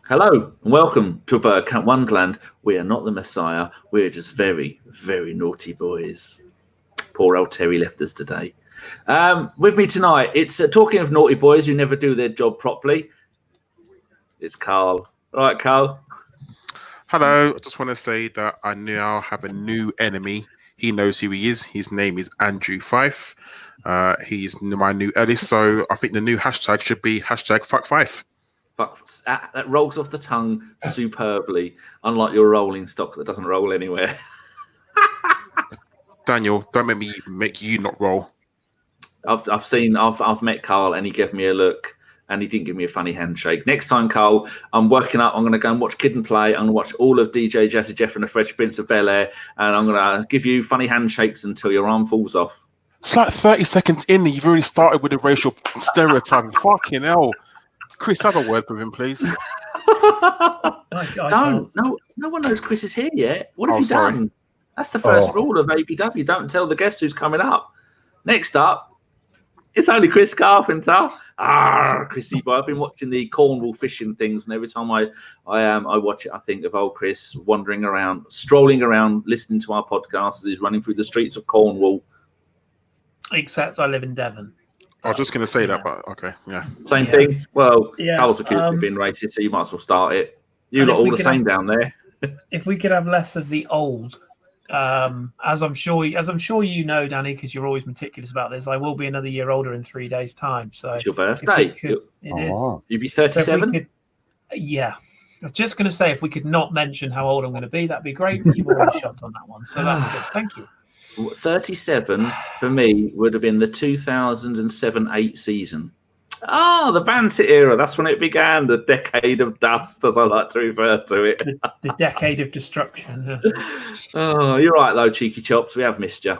Hello and welcome to Bergkamp Wonderland. We are not the Messiah. We're just very, very naughty boys. Poor old Terry left us today. With me tonight, it's talking of naughty boys who never do their job properly. It's Karl. All right, Karl. Hello. I just want to say that I now have a new enemy. He knows who he is. His name is Andrew Fife. He's my new ally. So I think the new hashtag should be hashtag fuck Fife. That rolls off the tongue superbly, unlike your rolling stock that doesn't roll anywhere. Daniel, don't make you not roll. I've met Karl and he gave me a look and he didn't give me a funny handshake. Next time, Karl, I'm working up. I'm going to go and watch Kid and Play. I'm going to watch all of DJ Jazzy Jeff and the Fresh Prince of Bel-Air, and I'm going to give you funny handshakes until your arm falls off. It's like 30 seconds in and you've already started with a racial stereotype. Fucking hell. Chris, have a word with him, please. No one knows Chris is here yet. What have you done? That's the first rule of ABW. Don't tell the guests who's coming up. Next up, it's only Chris Carpenter. Chrissy boy. I've been watching the Cornwall fishing things, and every time I watch it, I think of old Chris wandering around, strolling around, listening to our podcast as he's running through the streets of Cornwall. Except I live in Devon. I was just going to say that, but okay, yeah. Same thing. Well, Carl's accused of being racist, so you might as well start it. You lot all the same down there. If we could have less of the old, as I'm sure you know, Danny, because you're always meticulous about this, I will be another year older in 3 days' time. So it's your birthday. It is. You'd be 37. So yeah. I was just going to say, if we could not mention how old I'm going to be, that'd be great. But you've already shot on that one, so that's good. Thank you. 37 for me would have been the 2007-8 season. The Banter era. That's when it began. The decade of dust, as I like to refer to it. The decade of destruction. Oh, you're right, though, cheeky chops. We have missed you.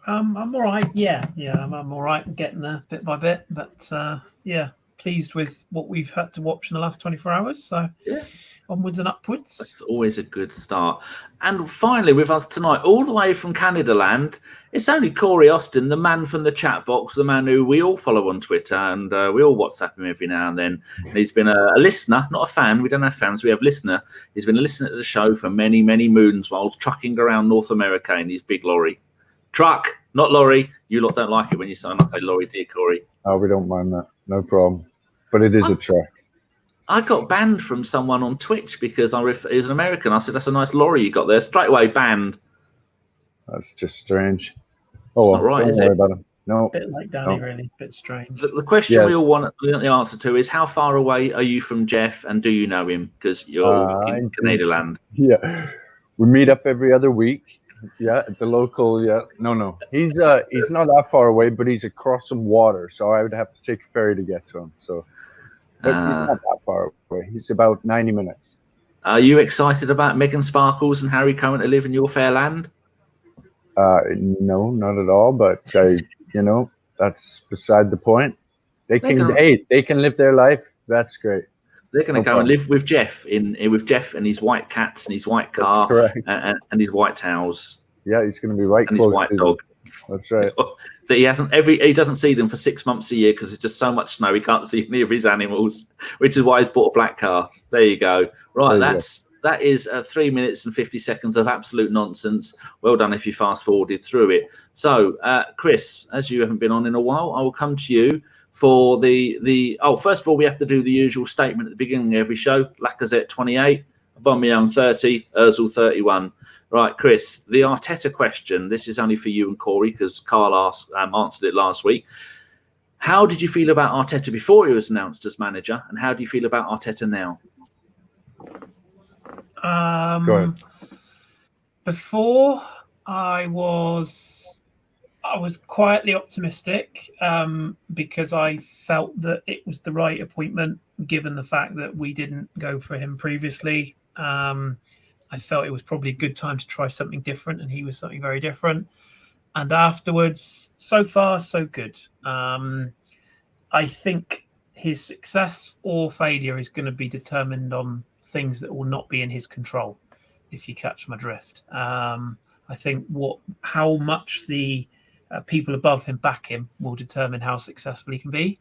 I'm all right. Yeah. I'm all right. Getting there bit by bit, but pleased with what we've had to watch in the last 24 hours. So yeah. Onwards and upwards. That's always a good start. And finally, with us tonight, all the way from Canada land, it's only Cory Austin, the man from the chat box, the man who we all follow on Twitter, and we all WhatsApp him every now and then. And he's been a listener, not a fan. We don't have fans, we have listener. He's been a listener to the show for many, many moons while trucking around North America in his big lorry. Truck, not lorry. You lot don't like it when you say lorry, dear Cory. Oh, we don't mind that. No problem. But it is a truck. I got banned from someone on Twitch because he was an American. I said, that's a nice lorry you got there. Straight away banned. That's just strange. Oh, not right, don't worry about it. No. A bit like Danny, really. A bit strange. The question we all want the answer to is, how far away are you from Jeff, and do you know him? Because you're in Canada land. Yeah. We meet up every other week. Yeah, at the local. Yeah. No. He's not that far away, but he's across some water, so I would have to take a ferry to get to him. So. But he's not that far away. He's about 90 minutes. Are you excited about Meghan Sparkles and Harry coming to live in your fair land? No, not at all. But that's beside the point. They can live their life. That's great. They're going to go and live with Jeff and his white cats and his white car and his white towels. Yeah, he's going to be right and close his white dog. That's right. That he doesn't see them for 6 months a year because it's just so much snow. He can't see any of his animals, which is why he's bought a black car. There you go. Right, that is 3 minutes and 50 seconds of absolute nonsense. Well done if you fast forwarded through it. So, Kris, as you haven't been on in a while, I will come to you for first of all, we have to do the usual statement at the beginning of every show. Lacazette 28, Aubameyang 30, Ozil 31. Right, Kris, the Arteta question. This is only for you and Cory because Karl answered it last week. How did you feel about Arteta before he was announced as manager, and how do you feel about Arteta now? Go ahead. Before, I was quietly optimistic because I felt that it was the right appointment, given the fact that we didn't go for him previously. I felt it was probably a good time to try something different, and he was something very different. And afterwards, so far, so good. I think his success or failure is going to be determined on things that will not be in his control, if you catch my drift. I think how much the people above him back him will determine how successful he can be.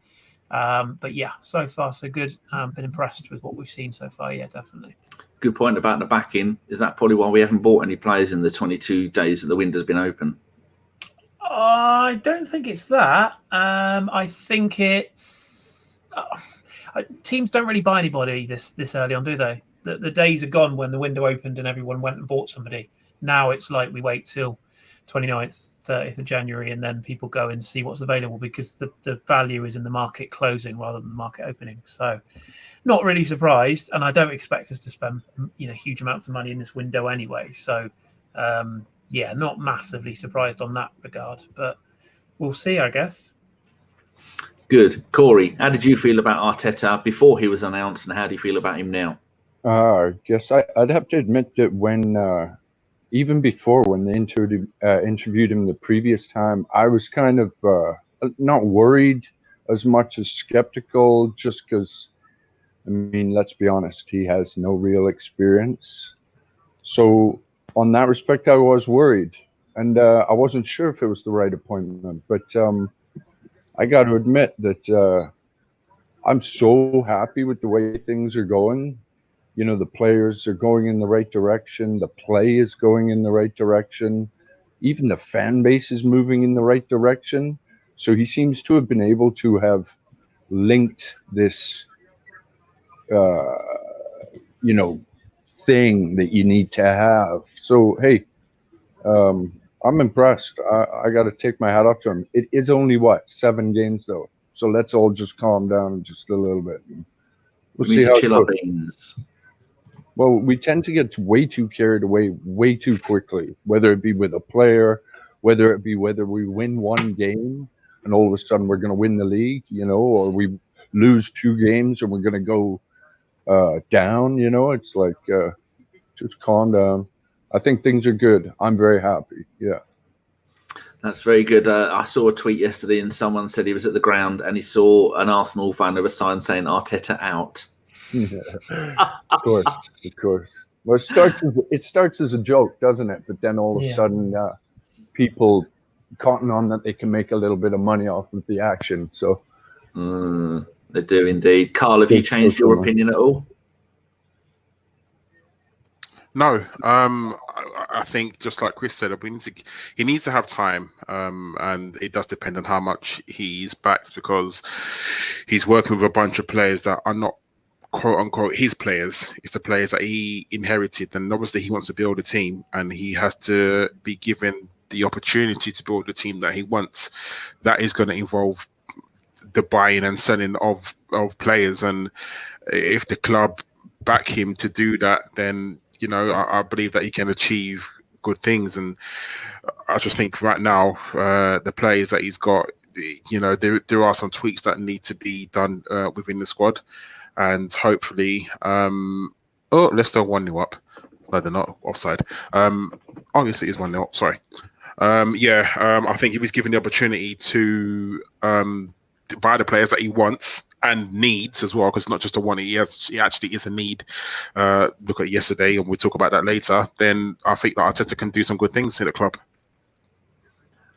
But yeah, so far so good. Been impressed with what we've seen so far. Yeah, definitely. Good point about the backing. Is that probably why we haven't bought any players in the 22 days that the window's been open? I don't think it's that. I think it's teams don't really buy anybody this early on, do they? The days are gone when the window opened and everyone went and bought somebody. Now it's like we wait till 29th, 30th of January and then people go and see what's available because the value is in the market closing rather than the market opening. So not really surprised, and I don't expect us to spend huge amounts of money in this window anyway. So yeah, not massively surprised on that regard, but we'll see, I guess. Good. Cory, how did you feel about Arteta before he was announced, and how do you feel about him now? I guess I'd have to admit that when even before when they interviewed him the previous time, I was kind of not worried as much as skeptical, just because, I mean, let's be honest, he has no real experience. So on that respect, I was worried, and I wasn't sure if it was the right appointment. But I got to admit that I'm so happy with the way things are going. The players are going in the right direction. The play is going in the right direction. Even the fan base is moving in the right direction. So he seems to have been able to have linked this, thing that you need to have. So, hey, I'm impressed. I got to take my hat off to him. It is only, 7 games, though. So let's all just calm down just a little bit. We'll see how it goes. Well, we tend to get way too carried away way too quickly, whether it be with a player, whether it be whether we win one game and all of a sudden we're going to win the league, or we lose 2 games and we're going to go down, It's like, just calm down. I think things are good. I'm very happy. Yeah. That's very good. I saw a tweet yesterday and someone said he was at the ground and he saw an Arsenal fan with a sign saying Arteta out. Of course. Well, it starts as a joke, doesn't it? But then all of a sudden, people cotton on that they can make a little bit of money off of the action. So they do indeed. Karl, have you changed your opinion at all? No, I think just like Kris said, he needs to have time, and it does depend on how much he's backed, because he's working with a bunch of players that are not quote unquote his players. It's the players that he inherited, and obviously he wants to build a team, and he has to be given the opportunity to build the team that he wants. That is going to involve the buying and selling of players, and if the club back him to do that, then I believe that he can achieve good things. And I just think right now, the players that he's got, there are some tweaks that need to be done within the squad. And hopefully, Leicester 1-0 up. No, they're not offside. Obviously, it's 1-0 up. Sorry. I think if he's given the opportunity to buy the players that he wants and needs as well, because it's not just a one, he actually is a need. Look at yesterday, and we'll talk about that later. Then I think that Arteta can do some good things in the club.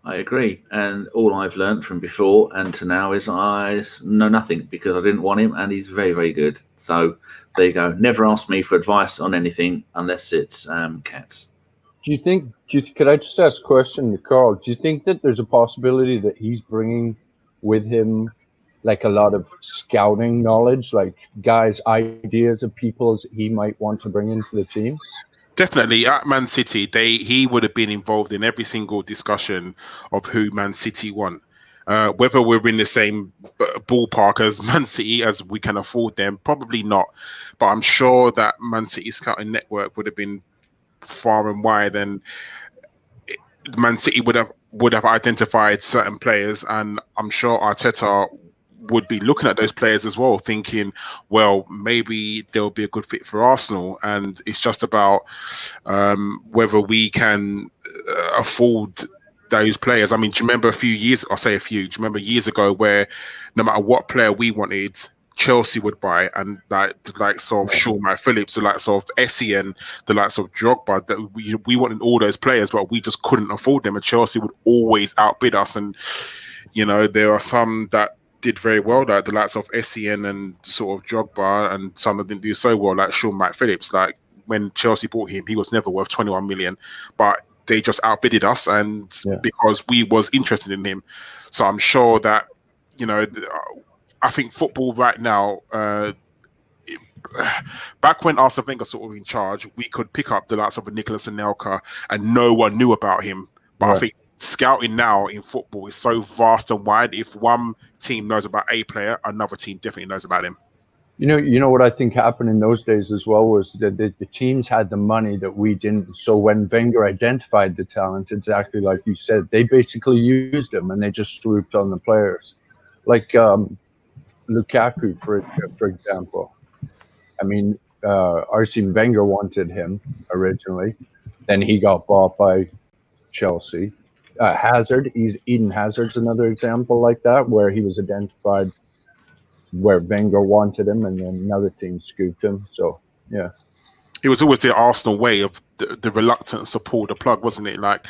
I agree, and all I've learned from before and to now is I know nothing, because I didn't want him, and he's very, very good. So there you go. Never ask me for advice on anything unless it's cats. Could I just ask a question to Karl? Do you think that there's a possibility that he's bringing with him like a lot of scouting knowledge, like guys' ideas of people he might want to bring into the team? Definitely. At Man City, he would have been involved in every single discussion of who Man City want. Whether we're in the same ballpark as Man City as we can afford them, probably not. But I'm sure that Man City scouting network would have been far and wide, and Man City would have identified certain players, and I'm sure Arteta would be looking at those players as well, thinking, well, maybe they'll be a good fit for Arsenal. And it's just about whether we can afford those players. I mean, do you remember do you remember years ago where no matter what player we wanted, Chelsea would buy, and the likes of Shawn Phillips, the likes of Essien, the likes of Drogba, that we wanted all those players, but we just couldn't afford them, and Chelsea would always outbid us. And there are some that did very well, like the likes of Essien and sort of Drogba, and some that didn't do so well, like Sean Phillips. Like when Chelsea bought him, he was never worth 21 million, but they just outbidded us, and because we was interested in him. So I'm sure that, you know, I think football right now, back when Arsene Wenger sort of in charge, we could pick up the likes of a Nicolas Anelka and no one knew about him. But I think scouting now in football is so vast and wide. If one team knows about a player, another team definitely knows about him. You know what I think happened in those days as well was that the teams had the money that we didn't. So when Wenger identified the talent, exactly like you said, they basically used them and they just swooped on the players. Like Lukaku, for example. I mean, Arsene Wenger wanted him originally. Then he got bought by Chelsea. Eden Hazard's another example like that, where he was identified where Wenger wanted him, and then another team scooped him. So, yeah. It was always the Arsenal way of the reluctance to pull the plug, wasn't it? Like,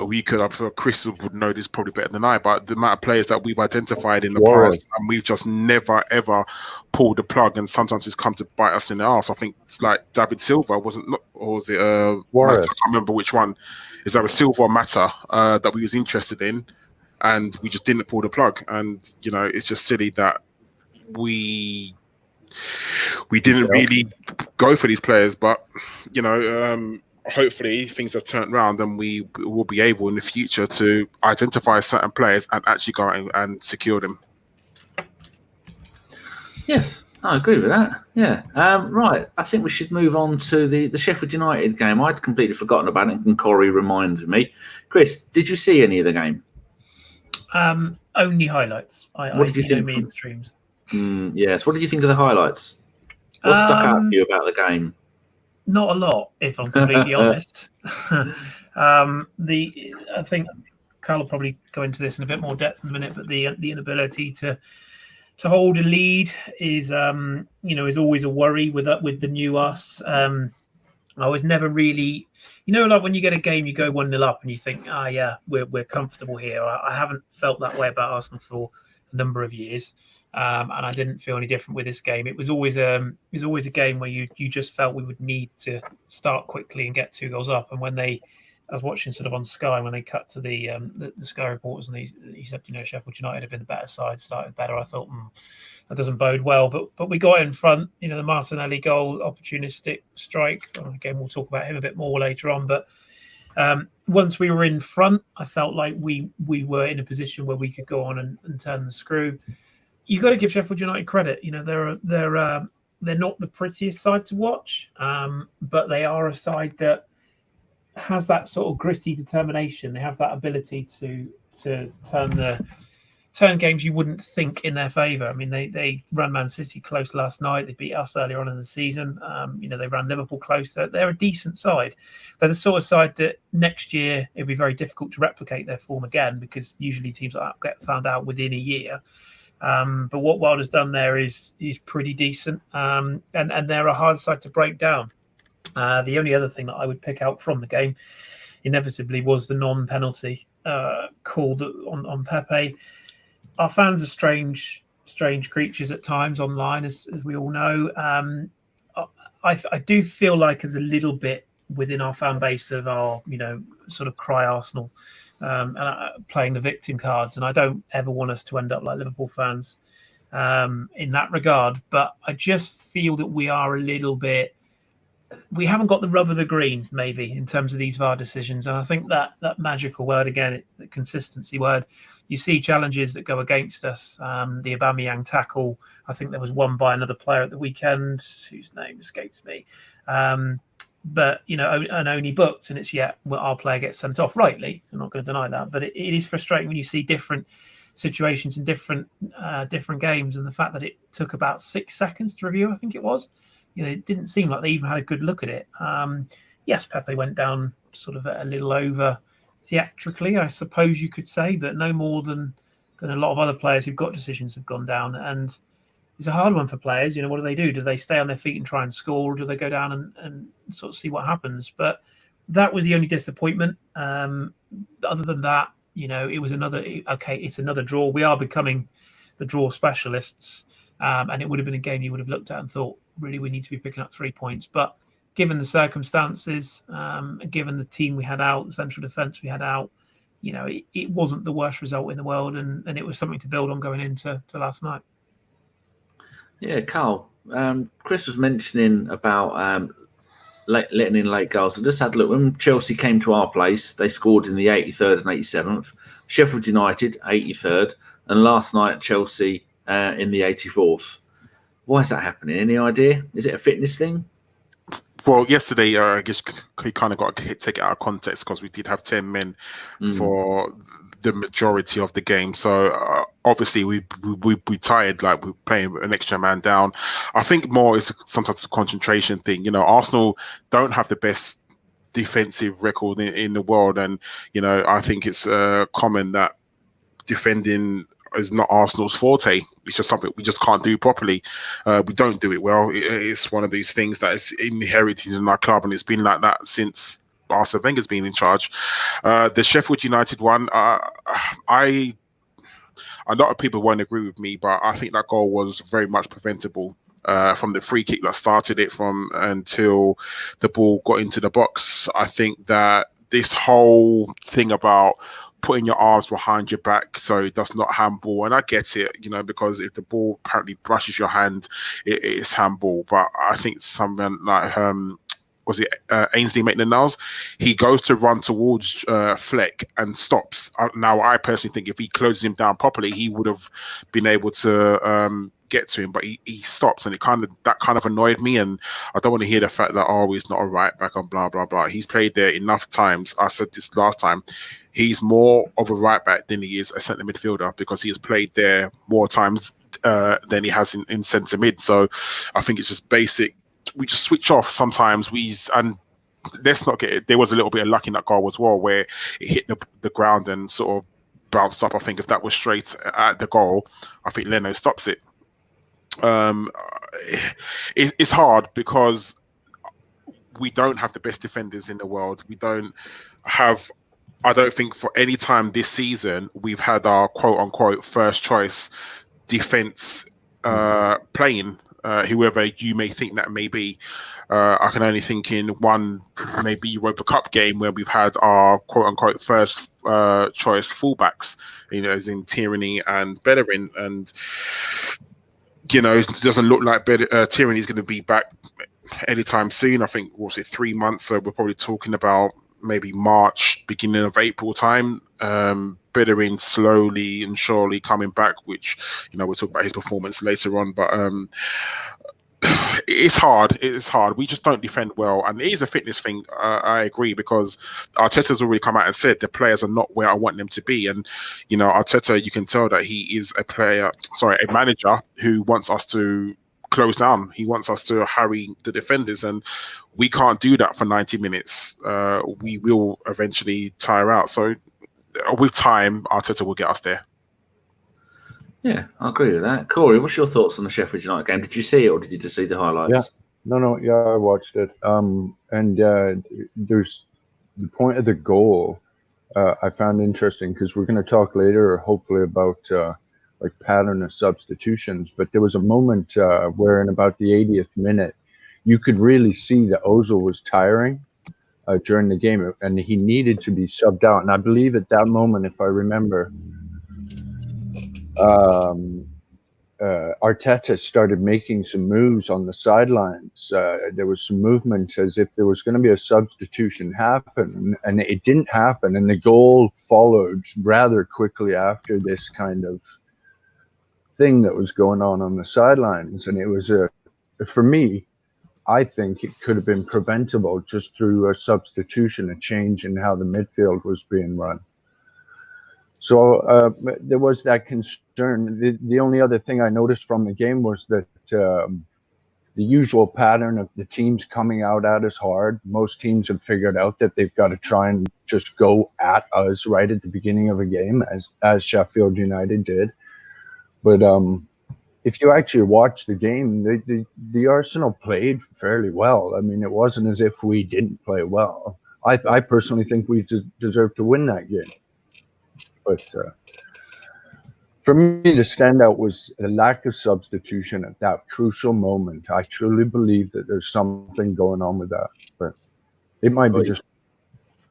we could, Kris would know this probably better than I, but the amount of players that we've identified in the past, and we've just never, ever pulled the plug, and sometimes it's come to bite us in the arse. I think it's like David Silva, or was it I can't remember which one. Is that a Silva or Mata that we was interested in, and we just didn't pull the plug. And, you know, it's just silly that we didn't really go for these players, but you know, hopefully things have turned around and we will be able in the future to identify certain players and actually go out and secure them. Yes, I agree with that. Yeah. Right. I think we should move on to the Sheffield United game. I'd completely forgotten about it, and Cory reminded me. Kris, did you see any of the game? Only highlights. What did you think? Me in streams. Yes. What did you think of the highlights? What stuck out for you about the game? Not a lot, if I'm completely honest. I think Karl will probably go into this in a bit more depth in a minute, but the inability to hold a lead is is always a worry with the new us. I was never really, like when you get a game, you go 1-0 up and you think, we're comfortable here. I haven't felt that way about Arsenal for a number of years. And I didn't feel any different with this game. It was always a game where you just felt we would need to start quickly and get 2 goals up. And when I was watching sort of on Sky, when they cut to the Sky reporters and he said, Sheffield United have been the better side, started better. I thought that doesn't bode well. But we got in front. The Martinelli goal, opportunistic strike. Again, we'll talk about him a bit more later on. But once we were in front, I felt like we were in a position where we could go on and turn the screw. You've got to give Sheffield United credit. They're not the prettiest side to watch, but they are a side that has that sort of gritty determination. They have that ability to turn games you wouldn't think in their favour. I mean, they ran Man City close last night. They beat us earlier on in the season. They ran Liverpool close. They're a decent side. They're the sort of side that next year it'd be very difficult to replicate their form again, because usually teams like that get found out within a year. But what Wilder's done there is pretty decent, and they're a hard side to break down. The only other thing that I would pick out from the game, inevitably, was the non-penalty called on Pepe. Our fans are strange creatures at times online, as we all know. I do feel like there's a little bit within our fan base of our, sort of cry Arsenal. And playing the victim cards, and I don't ever want us to end up like Liverpool fans in that regard. But I just feel that we are a little bit. We haven't got the rub of the green, maybe, in terms of these VAR decisions. And I think that magical word again, the consistency word. You see challenges that go against us. The Aubameyang tackle. I think there was one by another player at the weekend whose name escapes me. But, and only booked, and it's our player gets sent off rightly. I'm not going to deny that. But it is frustrating when you see different situations in different games, and the fact that it took about 6 seconds to review, I think it was. It didn't seem like they even had a good look at it. Yes, Pepe went down sort of a little over theatrically, I suppose you could say, but no more than a lot of other players who've got decisions have gone down. And it's a hard one for players. What do? Do they stay on their feet and try and score, or do they go down and sort of see what happens? But that was the only disappointment. Other than that, it was another. Okay, it's another draw. We are becoming the draw specialists, and it would have been a game you would have looked at and thought, really, we need to be picking up 3 points. But given the circumstances, given the team we had out, the central defence we had out, it wasn't the worst result in the world, and it was something to build on going into last night. Yeah, Karl. Kris was mentioning about letting in late goals. I just had a look. When Chelsea came to our place, they scored in the 83rd and 87th. Sheffield United, 83rd. And last night, Chelsea in the 84th. Why is that happening? Any idea? Is it a fitness thing? Well, yesterday, I guess we kind of got to take it out of context because we did have 10 men for the majority of the game. So obviously we tired, like we're playing an extra man down. I think more is sometimes a concentration thing. Arsenal don't have the best defensive record in the world, and I think it's common that defending is not Arsenal's forte. It's just something we just can't do properly. We don't do it well. It's one of these things that is inherited in our club, and it's been like that since Arsene Wenger's been in charge. The Sheffield United one, a lot of people won't agree with me, but I think that goal was very much preventable. From the free kick that started it from until the ball got into the box. I think that this whole thing about putting your arms behind your back so it does not handball, and I get it, because if the ball apparently brushes your hand, it is handball. But I think someone like was it Ainsley Maitland-Niles? He goes to run towards Fleck and stops. Now, I personally think if he closes him down properly, he would have been able to get to him, but he stops, and that kind of annoyed me. And I don't want to hear the fact that he's not a right back and blah blah blah. He's played there enough times. I said this last time. He's more of a right back than he is a centre midfielder because he has played there more times than he has in centre mid. So I think it's just basic. We just switch off sometimes. And let's not get it. There was a little bit of luck in that goal as well, where it hit the ground and sort of bounced up. I think if that was straight at the goal, I think Leno stops it. It's hard because we don't have the best defenders in the world. We don't have. I don't think for any time this season we've had our quote unquote first choice defense playing. Whoever you may think that may be. I can only think in one maybe Europa Cup game where we've had our quote-unquote first choice fullbacks, as in Tierney and Bellerin. And, it doesn't look like Tierney is going to be back anytime soon. I think, 3 months? So we're probably talking about maybe March, beginning of April time. Bellerin slowly and surely coming back, which we'll talk about his performance later on. But it's hard. It's hard. We just don't defend well, and it is a fitness thing. I agree, because Arteta's already come out and said the players are not where I want them to be. And Arteta, you can tell that he is a manager who wants us to close down. He wants us to harry the defenders, and we can't do that for 90 minutes. We will eventually tire out. So with time, Arteta will get us there. Yeah, I agree with that. Cory, what's your thoughts on the Sheffield United game? Did you see it, or did you just see the highlights? Yeah, no, I watched it. There's the point of the goal I found interesting, because we're going to talk later, hopefully, about pattern of substitutions. But there was a moment where in about the 80th minute, you could really see that Ozil was tiring during the game, and he needed to be subbed out. And I believe at that moment, if I remember, Arteta started making some moves on the sidelines. There was some movement as if there was going to be a substitution happen, and it didn't happen. And the goal followed rather quickly after this kind of thing that was going on the sidelines. And it was for me, I think it could have been preventable just through a substitution, a change in how the midfield was being run. So there was that concern. The only other thing I noticed from the game was that the usual pattern of the teams coming out at us hard. Most teams have figured out that they've got to try and just go at us right at the beginning of a game, as Sheffield United did. But if you actually watch the game, the Arsenal played fairly well. I mean, it wasn't as if we didn't play well. I personally think we deserved to win that game. But For me, the standout was the lack of substitution at that crucial moment. I truly believe that there's something going on with that, but it might be just.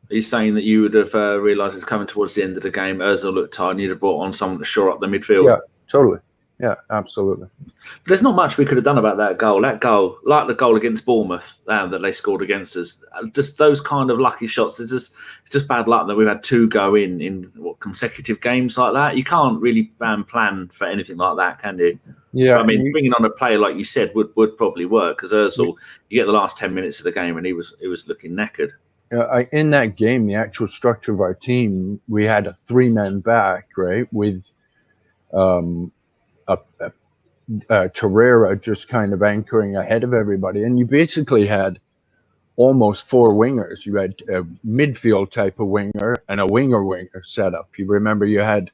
He's saying that you would have realised it's coming towards the end of the game. Ozil looked tired, and you'd have brought on someone to shore up the midfield. Yeah, totally. Yeah, absolutely. But there's not much we could have done about that goal. That goal, like the goal against Bournemouth that they scored against us, just those kind of lucky shots. It's just bad luck that we've had two go in consecutive games like that. You can't really plan for anything like that, can you? Yeah, I mean, bringing on a player like you said would probably work, because Ozil, you get the last 10 minutes of the game and he was looking knackered. In that game, the actual structure of our team, we had a 3-man back, right, with Torreira just kind of anchoring ahead of everybody, and you basically had almost 4 wingers. You had a midfield type of winger and a winger setup. You remember you had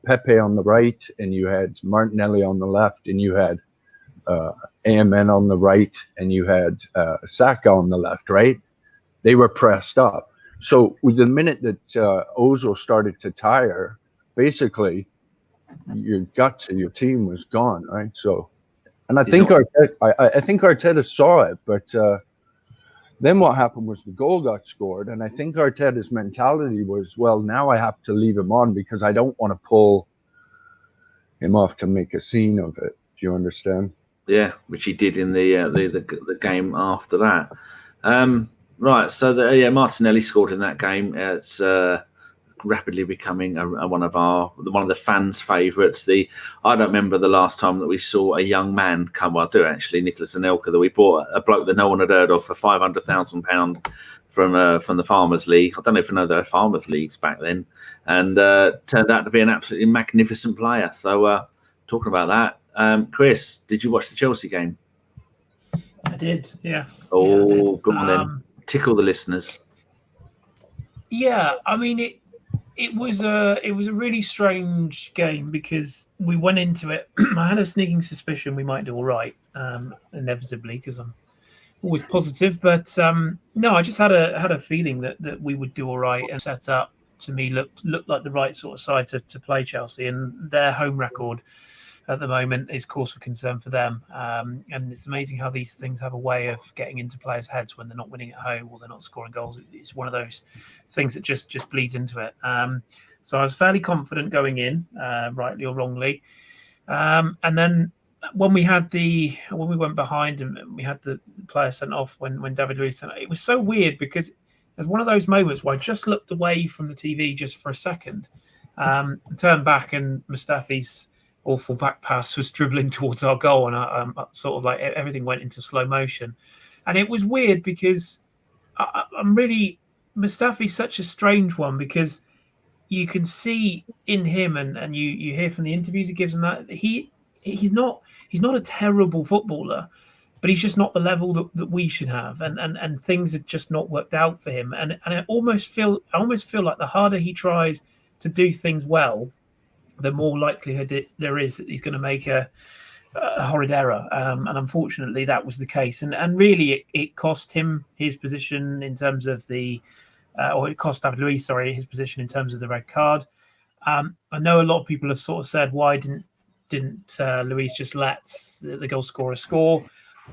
Pepe on the right, and you had Martinelli on the left, and you had AMN on the right, and you had Xhaka on the left, right? They were pressed up. So with the minute that Ozil started to tire, basically your guts of your team was gone, right? So, and I think Arteta saw it, but then what happened was the goal got scored, and I think Arteta's mentality was, well, now I have to leave him on because I don't want to pull him off to make a scene of it. Do you understand? Yeah, which he did in the game after that. Right, so Martinelli scored in that game. It's rapidly becoming one of the fans' favourites. I don't remember the last time that we saw a young man come. Well, I do actually, Nicholas Anelka, that we bought a bloke that no one had heard of for £500,000 from the Farmers League. I don't even know there were Farmers Leagues back then, and turned out to be an absolutely magnificent player. So talking about that, Kris, did you watch the Chelsea game? I did, yes. Oh, yeah, I did. Go on then. Tickle the listeners. Yeah, I mean it was a really strange game because we went into it. I had a sneaking suspicion we might do all right, inevitably, because I'm always positive. But no, I just had a feeling that we would do all right, and set up to me looked like the right sort of side to play Chelsea, and their home record at the moment is cause for concern for them. And it's amazing how these things have a way of getting into players' heads when they're not winning at home or they're not scoring goals. It's one of those things that just bleeds into it. So I was fairly confident going in, rightly or wrongly. And then when we went behind and we had the player sent off when David Luiz sent off, it was so weird because it was one of those moments where I just looked away from the TV just for a second, turned back, and Mustafi's awful back pass was dribbling towards our goal, and I sort of like everything went into slow motion. And it was weird because I'm really, Mustafi's such a strange one, because you can see in him, and you hear from the interviews he gives, and that he's not a terrible footballer, but he's just not the level that we should have, and things have just not worked out for him. And I almost feel like the harder he tries to do things well, the more likelihood there is that he's going to make a horrid error. And unfortunately, that was the case. And really, it cost him his position in terms of or it cost David Luiz, his position in terms of the red card. I know a lot of people have sort of said, why didn't Luiz just let the goal scorer score?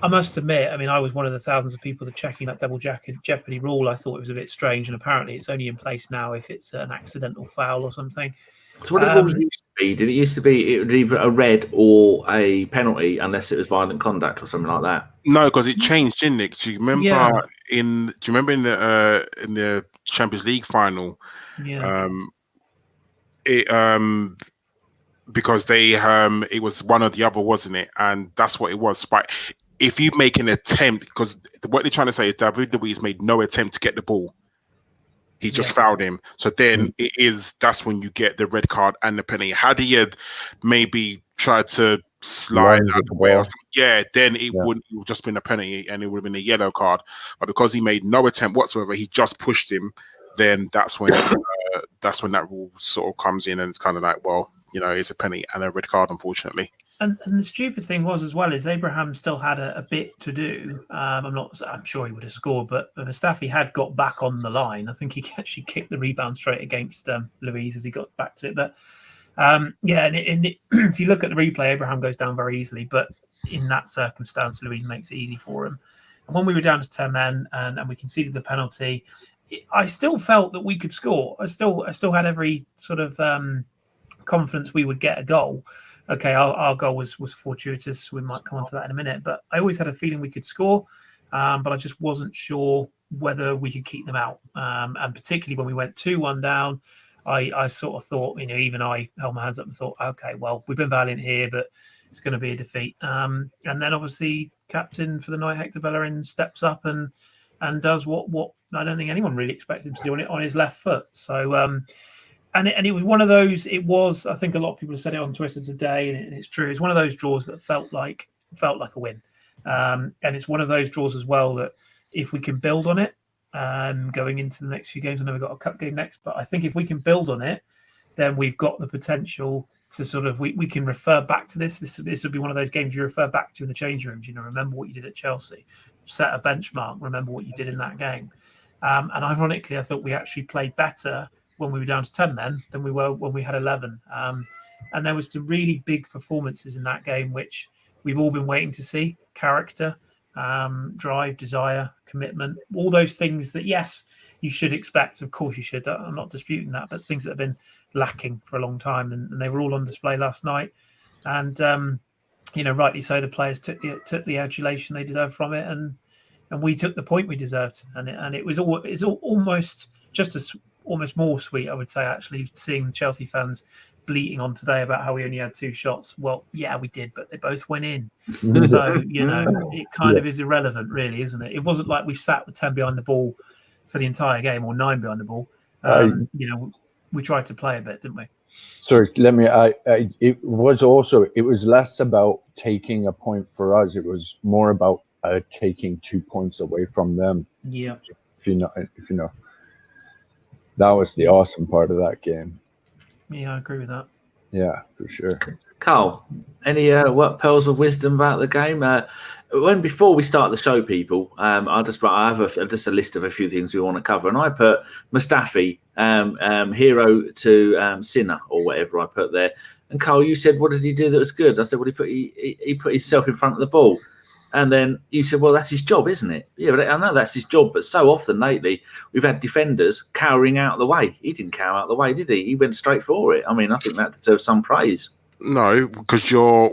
I must admit, I mean, I was one of the thousands of people that checking that double jeopardy rule. I thought it was a bit strange, and apparently it's only in place now if it's an accidental foul or something. So what did it used to be? Did it used to be it was either a red or a penalty unless it was violent conduct or something like that? No, because it changed, didn't it? Do you remember in the Champions League final? Yeah. Because it was one or the other, wasn't it? And that's what it was. But if you make an attempt, because what they're trying to say is David Luiz made no attempt to get the ball. He just fouled him. So then that's when you get the red card and the penalty. Had he had maybe tried to slide out the way or something, then it would have just been a penalty and it would have been a yellow card. But because he made no attempt whatsoever, he just pushed him, then that's when that rule sort of comes in, and it's kind of like, well, it's a penalty and a red card, unfortunately. And the stupid thing was as well is Abraham still had a bit to do. I'm sure he would have scored, but Mustafi had got back on the line. I think he actually kicked the rebound straight against Luiz as he got back to it. But Yeah, and if you look at the replay, Abraham goes down very easily, but in that circumstance, Luiz makes it easy for him. And when we were down to 10 men and we conceded the penalty, I still felt that we could score. I still had every sort of confidence we would get a goal. Okay, our goal was fortuitous. We might come on to that in a minute, but I always had a feeling we could score, but I just wasn't sure whether we could keep them out. And particularly when we went 2-1 down, I sort of thought, even I held my hands up and thought, okay, well, we've been valiant here, but it's going to be a defeat. And then obviously captain for the night, Hector Bellerin, steps up and does what I don't think anyone really expected him to do on his left foot. So, and it was one of those. It was, I think, a lot of people have said it on Twitter today, and it's true. It's one of those draws that felt like a win, and it's one of those draws as well that if we can build on it, going into the next few games. I know we've got a cup game next, but I think if we can build on it, then we've got the potential to sort of we can refer back to this. This would be one of those games you refer back to in the changing rooms. Remember what you did at Chelsea, set a benchmark. Remember what you did in that game. And ironically, I thought we actually played better when we were down to 10 men than we were when we had 11. And there was some really big performances in that game, which we've all been waiting to see. Character, drive, desire, commitment, all those things that, yes, you should expect. Of course you should. I'm not disputing that, but things that have been lacking for a long time, and they were all on display last night. And rightly so, the players took the adulation they deserved from it, and we took the point we deserved. And it was almost more sweet, I would say, actually, seeing Chelsea fans bleating on today about how we only had 2 shots. Well, yeah, we did, but they both went in. So it kind of is irrelevant, really, isn't it? It wasn't like we sat with 10 behind the ball for the entire game, or 9 behind the ball. We tried to play a bit, didn't we? Sorry, it was less about taking a point for us. It was more about taking 2 points away from them. Yeah. If you know, that was the awesome part of that game. Yeah, I agree with that. Yeah, for sure. Karl, any pearls of wisdom about the game? Before we start the show, people, I have just a list of a few things we want to cover, and I put Mustafi, hero to sinner, or whatever I put there. And Karl, you said, what did he do that was good? I said, well, he put himself in front of the ball. And then you said, well, that's his job, isn't it? Yeah, but I know that's his job. But so often lately, we've had defenders cowering out of the way. He didn't cower out of the way, did he? He went straight for it. I mean, I think that deserves some praise. No, because you're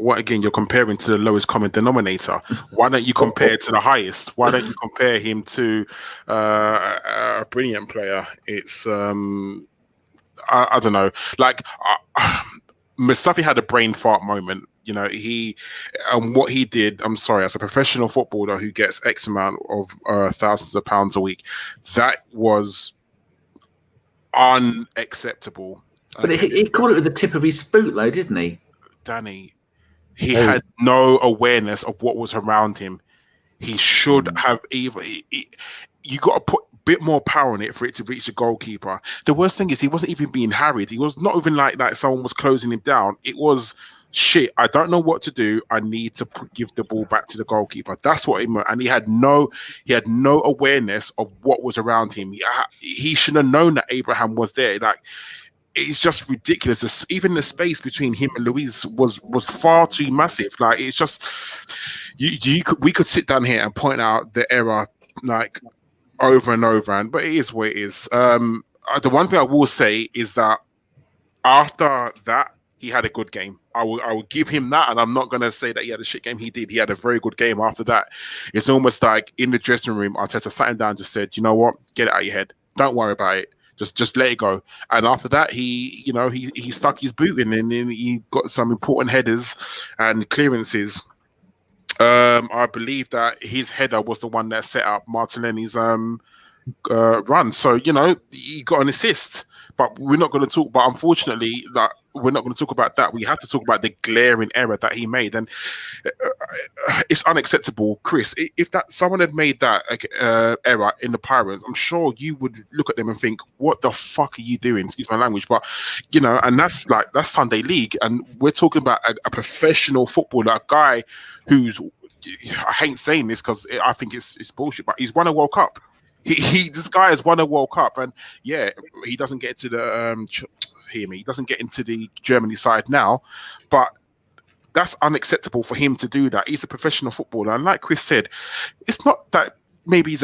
comparing to the lowest common denominator. Why don't you compare to the highest? Why don't you compare him to a brilliant player? It's I don't know. Like Mustafi had a brain fart moment. What he did, I'm sorry, as a professional footballer who gets X amount of thousands of pounds a week, that was unacceptable. But he caught it with the tip of his boot, though, didn't he? Danny, he had no awareness of what was around him. He should have you got to put a bit more power on it for it to reach the goalkeeper. The worst thing is he wasn't even being harried. He was not even like someone was closing him down. It was, shit, I don't know what to do. I need to give the ball back to the goalkeeper. That's what and he had no awareness of what was around him. He should have known that Abraham was there. Like, it's just ridiculous. Even the space between him and Luiz was far too massive. Like, it's just we could sit down here and point out the error like over and over, but it is what it is. The one thing I will say is that after that, he had a good game. I will give him that, and I'm not going to say that he had a shit game. He did. He had a very good game after that. It's almost like in the dressing room, Arteta sat him down and just said, you know what? Get it out of your head. Don't worry about it. Just let it go. And after that, he stuck his boot in, and then he got some important headers and clearances. I believe that his header was the one that set up Martinelli's run. So, he got an assist. But we're not going to talk. But unfortunately, we're not going to talk about that. We have to talk about the glaring error that he made, and it's unacceptable, Kris. If someone had made that error in the Pirates, I'm sure you would look at them and think, "What the fuck are you doing?" Excuse my language, but and that's Sunday League, and we're talking about a professional footballer, a guy who's, I hate saying this because I think it's bullshit, but he's won a World Cup. This guy has won a World Cup, and yeah, he doesn't get to the hear me. He doesn't get into the Germany side now, but that's unacceptable for him to do that. He's a professional footballer, and like Kris said, it's not that maybe he's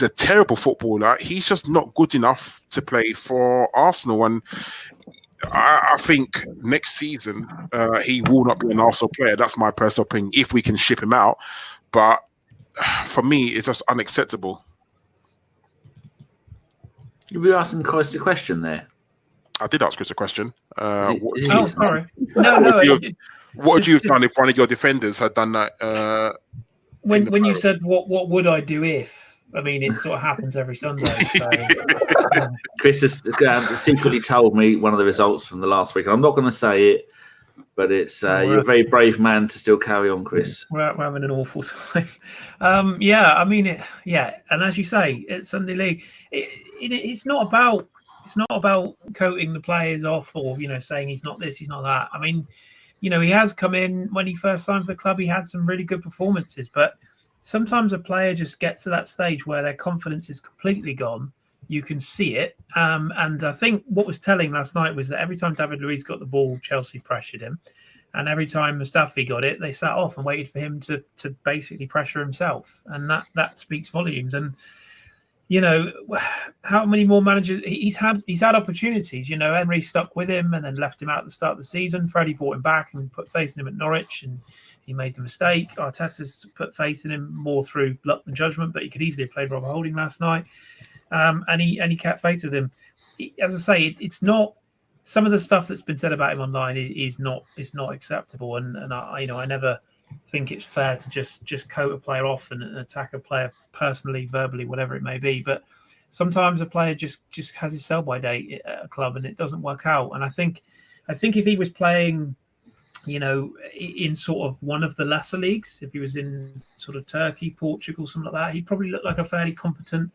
a terrible footballer. He's just not good enough to play for Arsenal, and I think next season he will not be an Arsenal player. That's my personal opinion. If we can ship him out, but for me, it's just unacceptable. You were asking Kris a question there. I did ask Kris a question. Sorry. No. What would you have done if one of your defenders had done that? When you said what would I do if? I mean, it sort of happens every Sunday. So. Kris has secretly told me one of the results from the last week. I'm not going to say it, but it's you're a very brave man to still carry on, Kris. We're having an awful time. I mean, and as you say, it's Sunday League. It's not about coating the players off or saying he's not this, he's not that. I mean, he has come in when he first signed for the club. He had some really good performances, but sometimes a player just gets to that stage where their confidence is completely gone. You can see it. And I think what was telling last night was that every time David Luiz got the ball, Chelsea pressured him. And every time Mustafi got it, they sat off and waited for him to basically pressure himself. And that speaks volumes. And, how many more managers he's had opportunities. Emery stuck with him and then left him out at the start of the season. Freddie brought him back and put faith in him at Norwich, and he made the mistake. Arteta's put faith in him more through luck than judgment, but he could easily have played Robert Holding last night. And he kept faith with him. As I say, it's not, some of the stuff that's been said about him online is not acceptable. And I never think it's fair to just coat a player off and attack a player personally, verbally, whatever it may be. But sometimes a player just has his sell by date at a club and it doesn't work out. And I think if he was playing, in sort of one of the lesser leagues, if he was in sort of Turkey, Portugal, something like that, he'd probably look like a fairly competent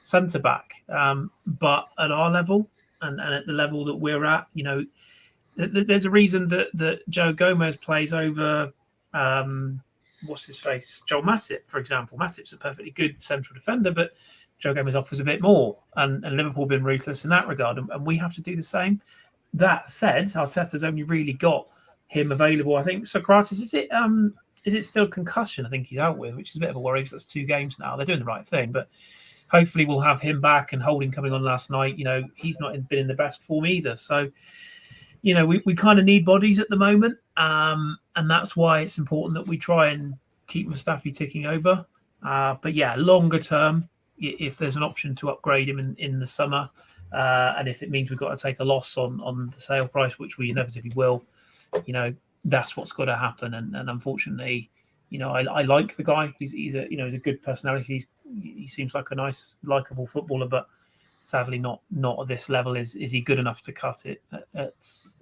centre back. But at our level and at the level that we're at, there's a reason that Joe Gomez plays over what's his face, Joel Matip, for example. Matip's a perfectly good central defender, but Joe Gomez offers a bit more, and Liverpool have been ruthless in that regard, and we have to do the same. That said, Arteta's only really got him available. I think Sokratis, is it still concussion? I think he's out with, which is a bit of a worry because that's 2 games now. They're doing the right thing, but hopefully we'll have him back. And Holding coming on last night, he's not been in the best form either. So, we kind of need bodies at the moment, and that's why it's important that we try and keep Mustafi ticking over. But yeah, longer term, if there's an option to upgrade him in the summer, and if it means we've got to take a loss on the sale price, which we inevitably will, that's what's got to happen. And unfortunately, I like the guy. He's a good personality. He seems like a nice, likable footballer, but sadly not at this level. Is he good enough to cut it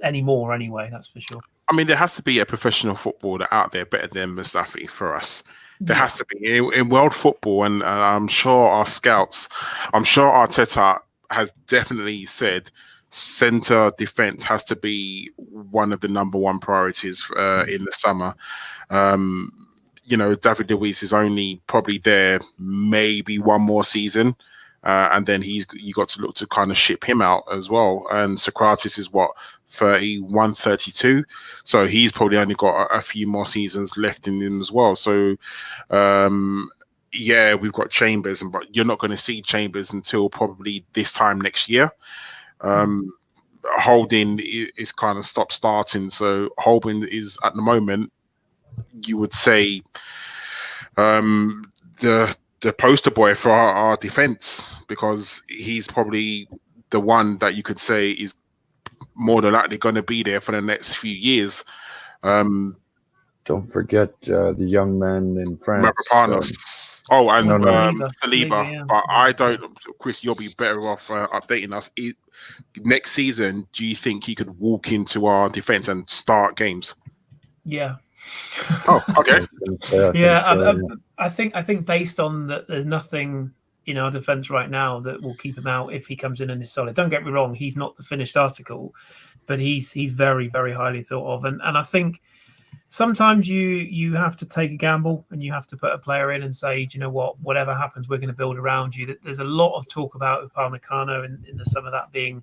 anymore anyway? That's for sure. I mean, there has to be a professional footballer out there better than Mustafi for us. There has to be in world football, and I'm sure our scouts, I'm sure Arteta has definitely said centre defence has to be one of the number one priorities in the summer. David Luiz is only probably there maybe one more season, and then you got to look to kind of ship him out as well. And Sokratis is 31, 32, so he's probably only got a few more seasons left in him as well. So we've got Chambers, but you're not going to see Chambers until probably this time next year. Holding is kind of stop starting, so Holding is at the moment, you would say, the poster boy for our defense, because he's probably the one that you could say is more than likely going to be there for the next few years. Don't forget the young man in France. Saliba. Yeah. But I don't, Kris, you'll be better off updating us. Next season, do you think he could walk into our defense and start games? Yeah. Oh, okay. I think based on that, there's nothing in our defence right now that will keep him out if he comes in and is solid. Don't get me wrong, he's not the finished article, but he's very, very highly thought of. And I think sometimes you have to take a gamble and you have to put a player in and say, do you know what, whatever happens, we're going to build around you. There's a lot of talk about Upamecano in the summer, that being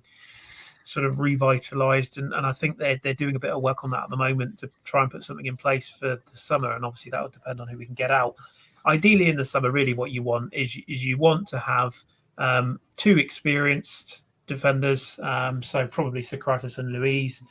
sort of revitalised, and I think they're doing a bit of work on that at the moment to try and put something in place for the summer, and obviously that will depend on who we can get out. Ideally, in the summer, really what you want is you want to have 2 experienced defenders, so probably Sokratis and Luiz.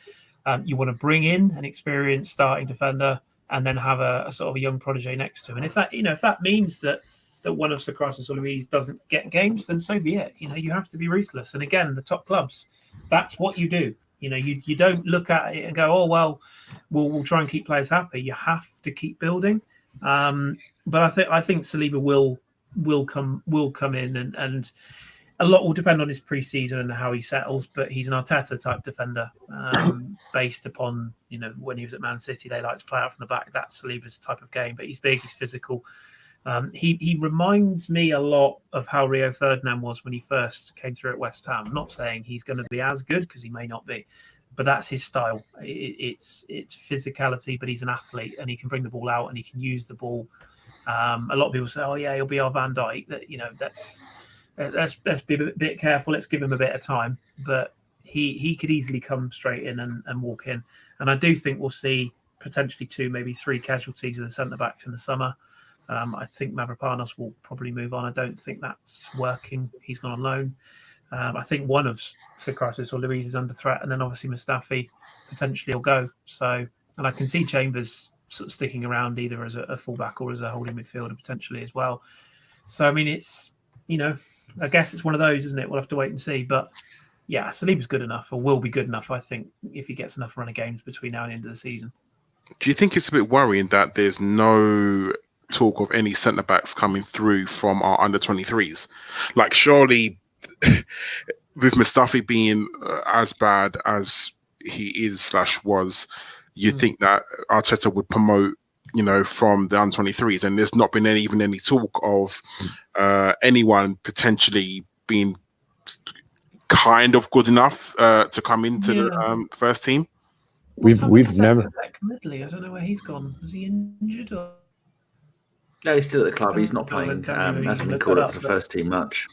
You want to bring in an experienced starting defender, and then have a sort of a young protege next to him. And if that means that one of Sokratis or Luiz doesn't get games, then so be it. You have to be ruthless. And again, the top clubs, that's what you do. You don't look at it and go, oh well, we'll try and keep players happy. You have to keep building. But I think Saliba will come in, and a lot will depend on his pre-season and how he settles. But he's an Arteta type defender, based upon when he was at Man City, they like to play out from the back. That's Saliba's type of game. But he's big, he's physical. He reminds me a lot of how Rio Ferdinand was when he first came through at West Ham. I'm not saying he's going to be as good, because he may not be, but that's his style. It's physicality, but he's an athlete and he can bring the ball out and he can use the ball. A lot of people say, "Oh yeah, he'll be our Van Dijk." Let's be a bit careful. Let's give him a bit of time. But he could easily come straight in and walk in. And I do think we'll see potentially 2, maybe 3 casualties of the centre backs in the summer. I think Mavropanos will probably move on. I don't think that's working. He's gone on loan. I think one of Sokratis or Luiz is under threat, and then obviously Mustafi potentially will go. So, and I can see Chambers sort of sticking around either as a fullback or as a holding midfielder potentially as well. So, I mean, it's, I guess it's one of those, isn't it? We'll have to wait and see. But yeah, Saliba's good enough, or will be good enough, I think, if he gets enough run of games between now and the end of the season. Do you think it's a bit worrying that there's no talk of any centre backs coming through from our under 23s? Like, surely with Mustafi being as bad as he is / was, you think that Arteta would promote, from the under 23s, and there's not been any talk of anyone potentially being kind of good enough to come into the first team. We've never. Medley, I don't know where he's gone. Was he injured or? No, he's still at the club. He's not playing. Hasn't been called up to the first team much.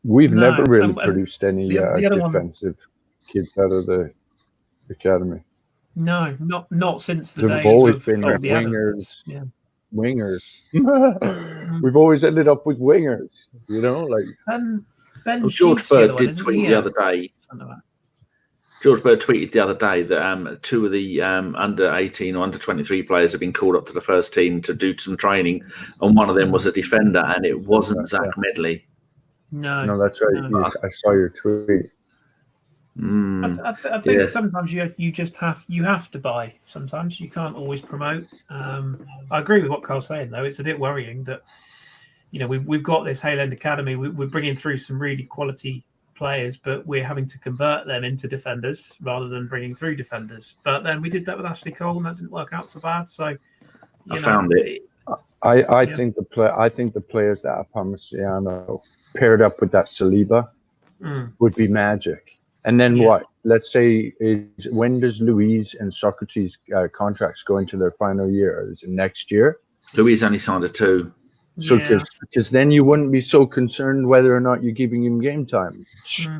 We've never really produced any defensive kids out of the academy. No, not since the They've days always of been the wingers. Yeah. Wingers. We've always ended up with wingers. Ben George Bird did tweet the other day. George Bird tweeted the other day that 2 of the under 18 or under 23 players have been called up to the first team to do some training, and one of them was a defender, and it wasn't Zach Medley. No, that's right. No. I saw your tweet. I think sometimes you just have to buy. Sometimes you can't always promote. I agree with what Karl's saying, though. It's a bit worrying that we've got this Hale-End Academy. We're bringing through some really quality players, but we're having to convert them into defenders rather than bringing through defenders. But then we did that with Ashley Cole, and that didn't work out so bad. So I found it. I think the players that are Parmigiano paired up with that Saliba would be magic. And then what? Let's say, when does Luiz and Sokratis contracts go into their final year? Is it next year? Luiz only signed a 2. So because then you wouldn't be so concerned whether or not you're giving him game time.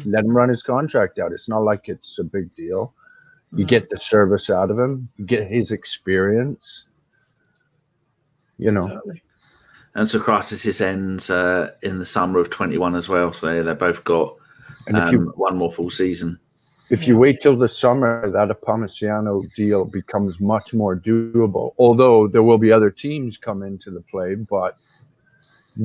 Let him run his contract out. It's not like it's a big deal. You get the service out of him. You get his experience. Exactly. And Sokratis ends in the summer of 21 as well. So they both got one more full season. If you wait till the summer, that Parmigiano deal becomes much more doable. Although there will be other teams come into the play, but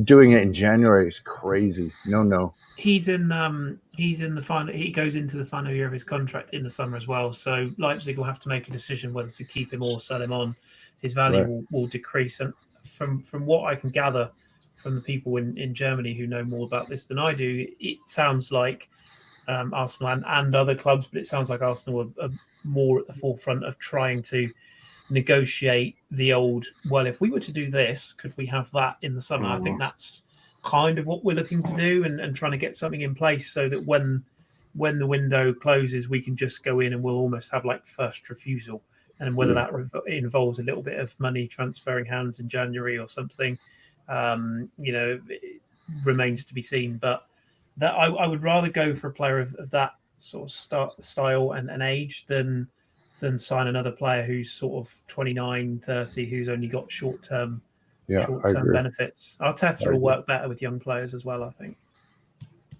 doing it in January is crazy. No. He's in the final. He goes into the final year of his contract in the summer as well. So Leipzig will have to make a decision whether to keep him or sell him on. His value will decrease. And from what I can gather from the people in Germany who know more about this than I do, it sounds like Arsenal and other clubs, but it sounds like Arsenal are more at the forefront of trying to negotiate the old, well, if we were to do this, could we have that in the summer? I think that's kind of what we're looking to do, and trying to get something in place so that when the window closes, we can just go in and we'll almost have like first refusal. And whether that involves a little bit of money transferring hands in January or something, it remains to be seen. But that I would rather go for a player of that sort of style and age than sign another player who's sort of 29, 30, who's only got short-term benefits. Arteta will work better with young players as well, I think.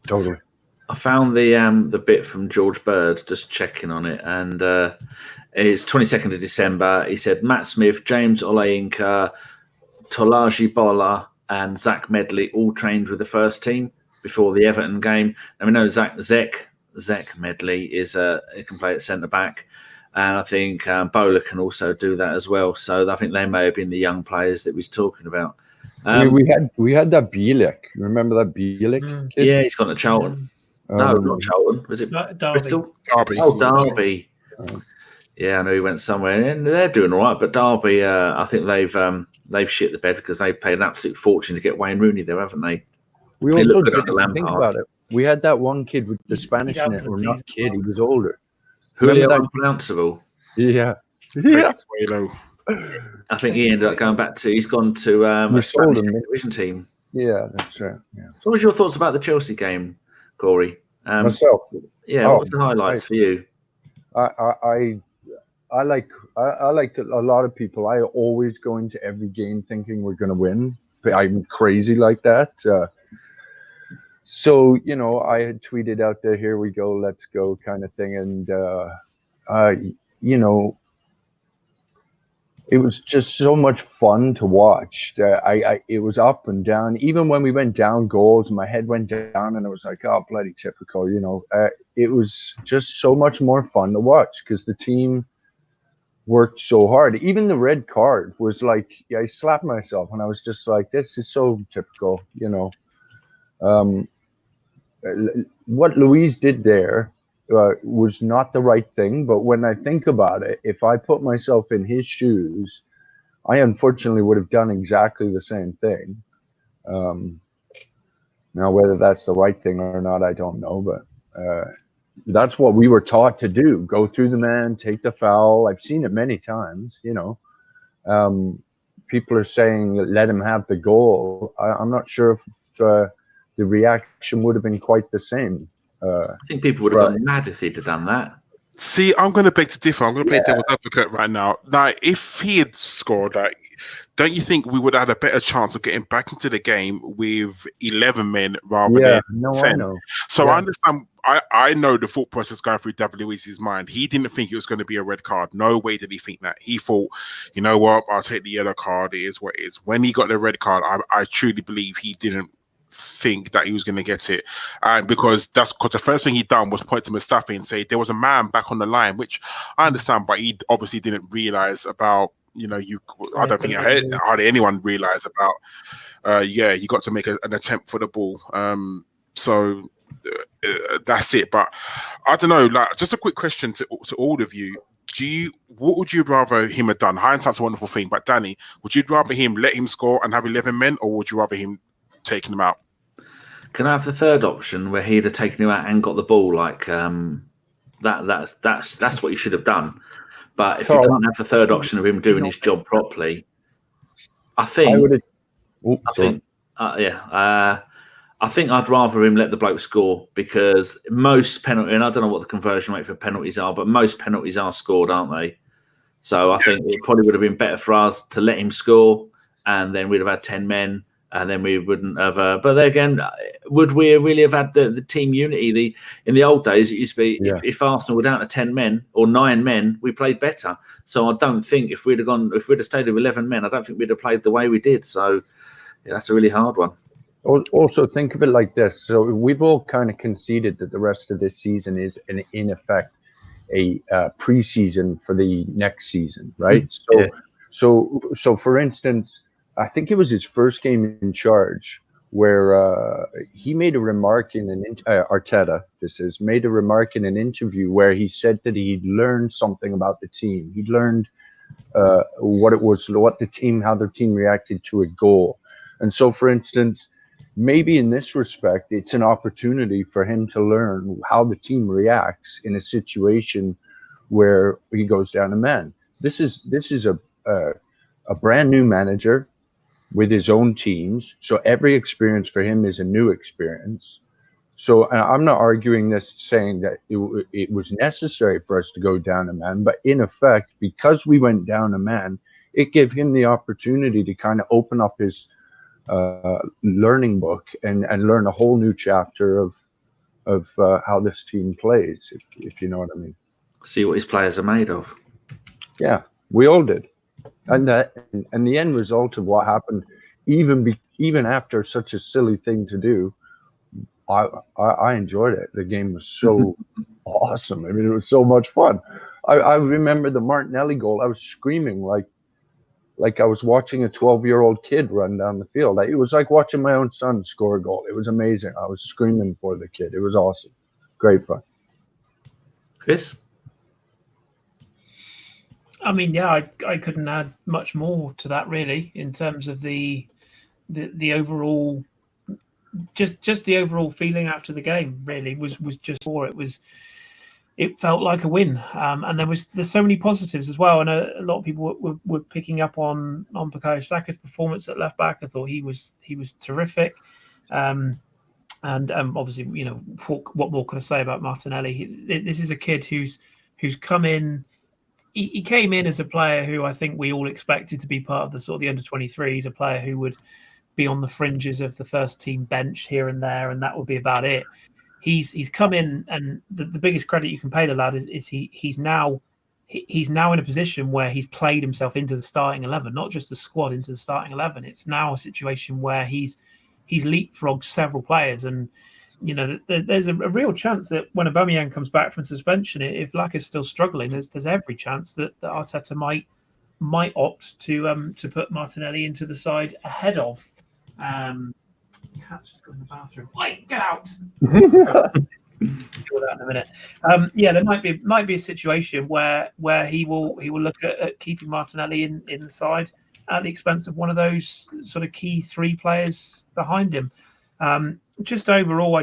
Totally. I found the bit from George Bird, just checking on it, and it's 22nd of December. He said Matt Smith, James Olayinka, Tolaji Bola, and Zach Medley all trained with the first team before the Everton game. And we know Zach Medley he can play at centre back, and I think Bola can also do that as well. So I think they may have been the young players that we was talking about. We had that Willock. Remember that Willock kid? Yeah, he's gone to Charlton. No, not Charlton. Was it Derby? Bristol? Derby. Oh, Derby. Yeah, I know he went somewhere, and they're doing all right. But Derby, I think they've shit the bed because they paid an absolute fortune to get Wayne Rooney there, haven't they? We also didn't think about it. We had that one kid with the Spanish in it, or not kid, he was older. Julio Unpronounceable. Yeah. I think he ended up going back to. He's gone to a Spanish division team. Yeah, that's right. Yeah. So, what was your thoughts about the Chelsea game, Cory? Myself. Yeah. What was the highlights for you? I like a lot of people. I always go into every game thinking we're going to win. I'm crazy like that. So, I had tweeted out there, here we go, let's go kind of thing. And, it was just so much fun to watch. It was up and down. Even when we went down goals, my head went down and I was like, oh, bloody typical, It was just so much more fun to watch because the team worked so hard. Even the red card was like, I slapped myself and I was just like, this is so typical, What Luiz did there was not the right thing. But when I think about it, if I put myself in his shoes, I unfortunately would have done exactly the same thing. Now, whether that's the right thing or not, I don't know. But that's what we were taught to do. Go through the man, take the foul. I've seen it many times, People are saying, let him have the goal. I'm not sure if the reaction would have been quite the same. I think people would have gone mad if he'd have done that. See, I'm going to beg to differ. I'm going to play devil's advocate right now. Now, if he had scored that, don't you think we would have had a better chance of getting back into the game with 11 men rather than 10? I know. So I understand. I know the thought process going through David Luiz's mind. He didn't think it was going to be a red card. No way did he think that. He thought, you know what, I'll take the yellow card. It is what it is. When he got the red card, I truly believe he didn't think that he was going to get it, and because the first thing he done was point to Mustafi and say there was a man back on the line, which I understand, but he obviously didn't realize about. I don't think hardly anyone realized about. You got to make an attempt for the ball. So that's it. But I don't know. Like, just a quick question to all of you. What would you rather him have done? Hindsight's a wonderful thing, but Danny, would you rather him let him score and have 11 men, or would you rather him taking him out? Can I have the third option where he'd have taken him out and got the ball? Like that's what you should have done. But if you can't have the third option of him doing his job properly, I think I'd rather him let the bloke score, because most penalty, and I don't know what the conversion rate for penalties are, but most penalties are scored, aren't they? So I think it probably would have been better for us to let him score, and then we'd have had 10 men. And then we wouldn't have. But then again, would we really have had the team unity? In the old days, it used to be if Arsenal were down to 10 men or 9 men, we played better. So I don't think if we'd have stayed with 11 men, I don't think we'd have played the way we did. So that's a really hard one. Also, think of it like this. So we've all kind of conceded that the rest of this season is, in effect, a preseason for the next season, right? So for instance, I think it was his first game in charge where he made a remark in Arteta made a remark in an interview where he said that he'd learned something about the team. He'd learned how the team reacted to a goal. And so, for instance, maybe in this respect, it's an opportunity for him to learn how the team reacts in a situation where he goes down a man. This is a brand new manager with his own teams, so every experience for him is a new experience. So I'm not arguing this, saying that it was necessary for us to go down a man, but in effect, because we went down a man, it gave him the opportunity to kind of open up his learning book and learn a whole new chapter of how this team plays, if you know what I mean. See what his players are made of. Yeah, we all did, and the end result of what happened, even after such a silly thing to do, I enjoyed it. The game was so awesome. I mean, it was so much fun. I remember the Martinelli goal. I was screaming like I was watching a 12-year-old kid run down the field. It was like watching my own son score a goal. It was amazing. I was screaming for the kid. It was awesome. Great fun. Kris? I mean, yeah, I couldn't add much more to that really in terms of the overall, just the overall feeling after the game really was just for it felt like a win, and there's so many positives as well. And a lot of people were picking up on Bukayo Saka's performance at left back. I thought he was terrific, and obviously, you know, what more can I say about Martinelli? This is a kid who's come in. He came in as a player who I think we all expected to be part of the sort of the under-23s. He's a player who would be on the fringes of the first team bench here and there, and that would be about it. He's come in, and the biggest credit you can pay the lad is he's now in a position where he's played himself into the starting 11, not just the squad, into the starting 11. It's now a situation where he's leapfrogged several players, and you know, there's a real chance that when Aubameyang comes back from suspension, if Lac is still struggling, there's every chance that Arteta might opt to put Martinelli into the side ahead of. Cat's just gone to the bathroom. Wait, get out! Do that in a minute. Yeah, there might be a situation where he will look at keeping Martinelli in the side at the expense of one of those sort of key three players behind him. Just overall,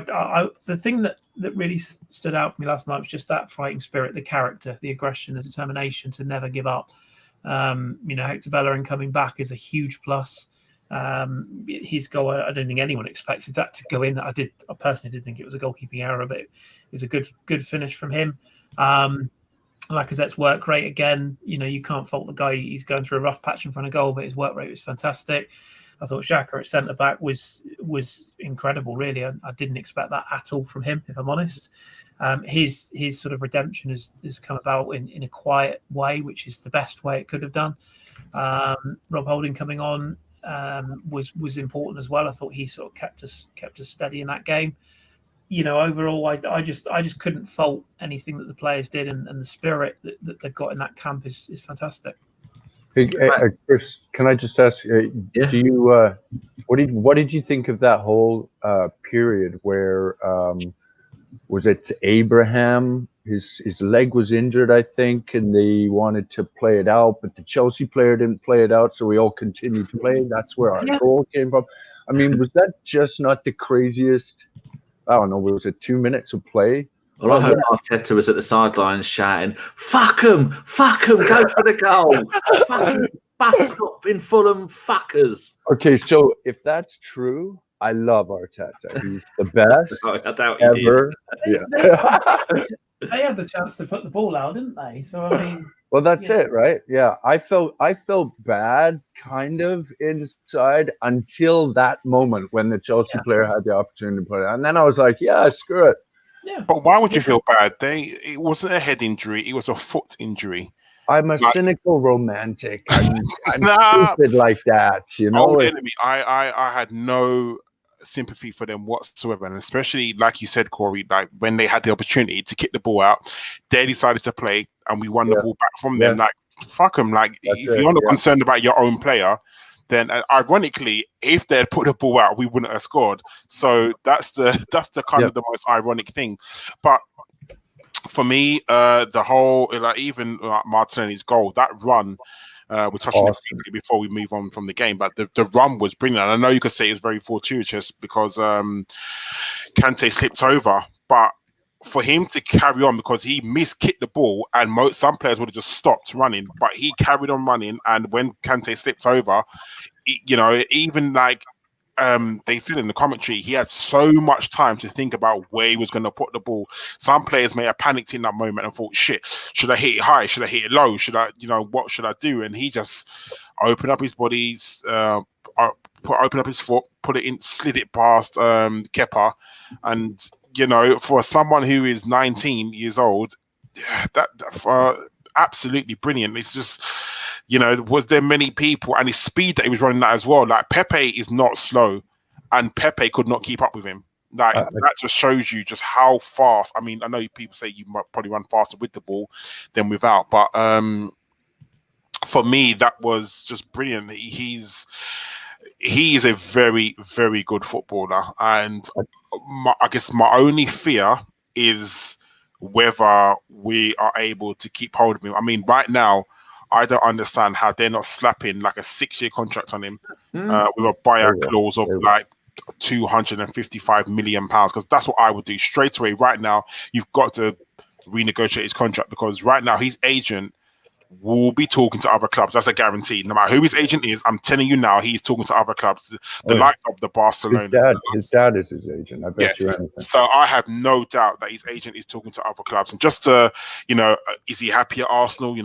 the thing that really stood out for me last night was just that fighting spirit, the character, the aggression, the determination to never give up. You know, Hector Bellerin coming back is a huge plus. His goal, I don't think anyone expected that to go in. I personally did think it was a goalkeeping error, but it was a good finish from him. Lacazette's work rate, again, you know, you can't fault the guy. He's going through a rough patch in front of goal, but his work rate was fantastic. I thought Xhaka at centre back was incredible. Really, I didn't expect that at all from him, if I'm honest. His sort of redemption has come about in a quiet way, which is the best way it could have done. Rob Holding coming on was important as well. I thought he sort of kept us steady in that game. You know, overall, I just couldn't fault anything that the players did, and the spirit that they've got in that camp is fantastic. Hey, Kris, can I just ask? Yeah. Do you what did you think of that whole period where was it Abraham? His leg was injured, I think, and they wanted to play it out, but the Chelsea player didn't play it out, so we all continued to play. That's where our goal came from. I mean, was that just not the craziest? I don't know. Was it 2 minutes of play? Well, I hope Arteta was at the sidelines shouting, "Fuck 'em! Fuck 'em! Go for the goal! Fucking bust up in Fulham, fuckers!" Okay, so if that's true, I love Arteta. He's the best I doubt he ever. did. Yeah. They had the chance to put the ball out, didn't they? So I mean, well, that's it, right? Yeah, I felt bad, kind of inside, until that moment when the Chelsea player had the opportunity to put it out, and then I was like, "Yeah, screw it." yeah. But why would you feel bad? It wasn't a head injury; it was a foot injury. I'm a cynical romantic. I'm Nah. stupid like that, you know. Old enemy. I had no sympathy for them whatsoever, and especially like you said, Cory, like when they had the opportunity to kick the ball out, they decided to play, and we won the ball back from them. Like, fuck them. Like, if you're not concerned about your own player, then ironically, if they had put the ball out, we wouldn't have scored. So that's the kind of the most ironic thing. But for me, the whole, like, even like Martinelli's goal, that run, we're touching it quickly before we move on from the game, but the run was brilliant. And I know you could say it's very fortuitous because Kante slipped over, but for him to carry on, because he kicked the ball, and some players would have just stopped running, but he carried on running. And when Kante slipped over, you know, even like they said in the commentary, he had so much time to think about where he was going to put the ball. Some players may have panicked in that moment and thought, shit, should I hit it high? Should I hit it low? Should I, what should I do? And he just opened up his bodies, opened up his foot, put it in, slid it past Kepa. And, for someone who is 19 years old, that absolutely brilliant. It's just, was there many people, and his speed that he was running at as well. Like, Pepe is not slow, and Pepe could not keep up with him. Like, that just shows you just how fast. I mean, I know people say you might probably run faster with the ball than without, but for me, that was just brilliant. He is a very, very good footballer, and I guess my only fear is whether we are able to keep hold of him. I mean, right now, I don't understand how they're not slapping like a 6-year contract on him with a buyout clause of like £255 million, because that's what I would do straight away. Right now, you've got to renegotiate his contract, because right now his agent will be talking to other clubs. That's a guarantee. No matter who his agent is, I'm telling you now, he's talking to other clubs. The likes of the Barcelona. His dad is his agent. I bet you anything. So I have no doubt that his agent is talking to other clubs. And just to, is he happy at Arsenal?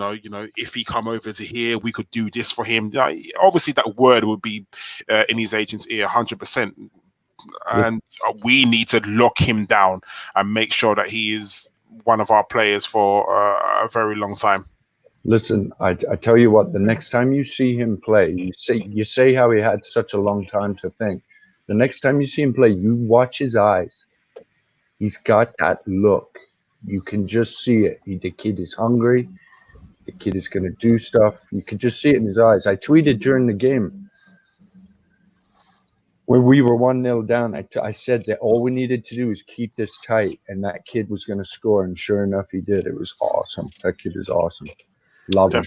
If he come over to here, we could do this for him. Obviously, that word would be in his agent's ear 100%. And we need to lock him down and make sure that he is one of our players for a very long time. Listen, I tell you what, the next time you see him play, you say how he had such a long time to think. The next time you see him play, you watch his eyes. He's got that look. You can just see it. The kid is hungry. The kid is going to do stuff. You can just see it in his eyes. I tweeted during the game when we were 1-0 down, I said that all we needed to do is keep this tight, and that kid was going to score, and sure enough, he did. It was awesome. That kid is awesome. Love him.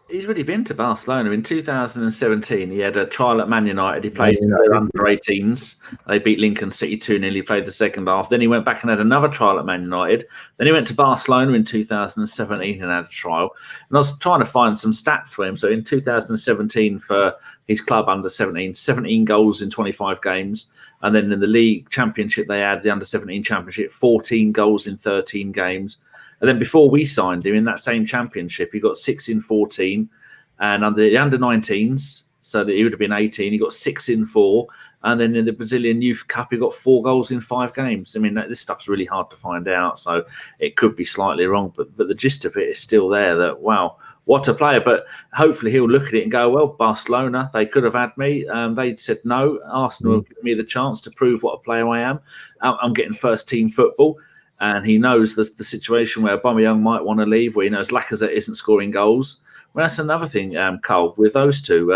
He's really been to Barcelona. In 2017, he had a trial at Man United. He played their under-18s. They beat Lincoln City 2-0. He played the second half. Then he went back and had another trial at Man United. Then he went to Barcelona in 2017 and had a trial. And I was trying to find some stats for him. So in 2017, for his club under-17, 17 goals in 25 games. And then in the league championship, they had the under-17 championship, 14 goals in 13 games. And then before we signed him in that same championship, he got 6 in 14. And under the under-19s, so that he would have been 18, he got 6 in 4. And then in the Brazilian Youth Cup, he got 4 goals in 5 games. I mean, this stuff's really hard to find out, so it could be slightly wrong. But the gist of it is still there that, wow, what a player. But hopefully he'll look at it and go, well, Barcelona, they could have had me. They said no. Arsenal have given me the chance to prove what a player I am. I'm getting first-team football. And he knows the situation where Aubameyang might want to leave, where he knows Lacazette isn't scoring goals. Well, that's another thing, Karl, with those two.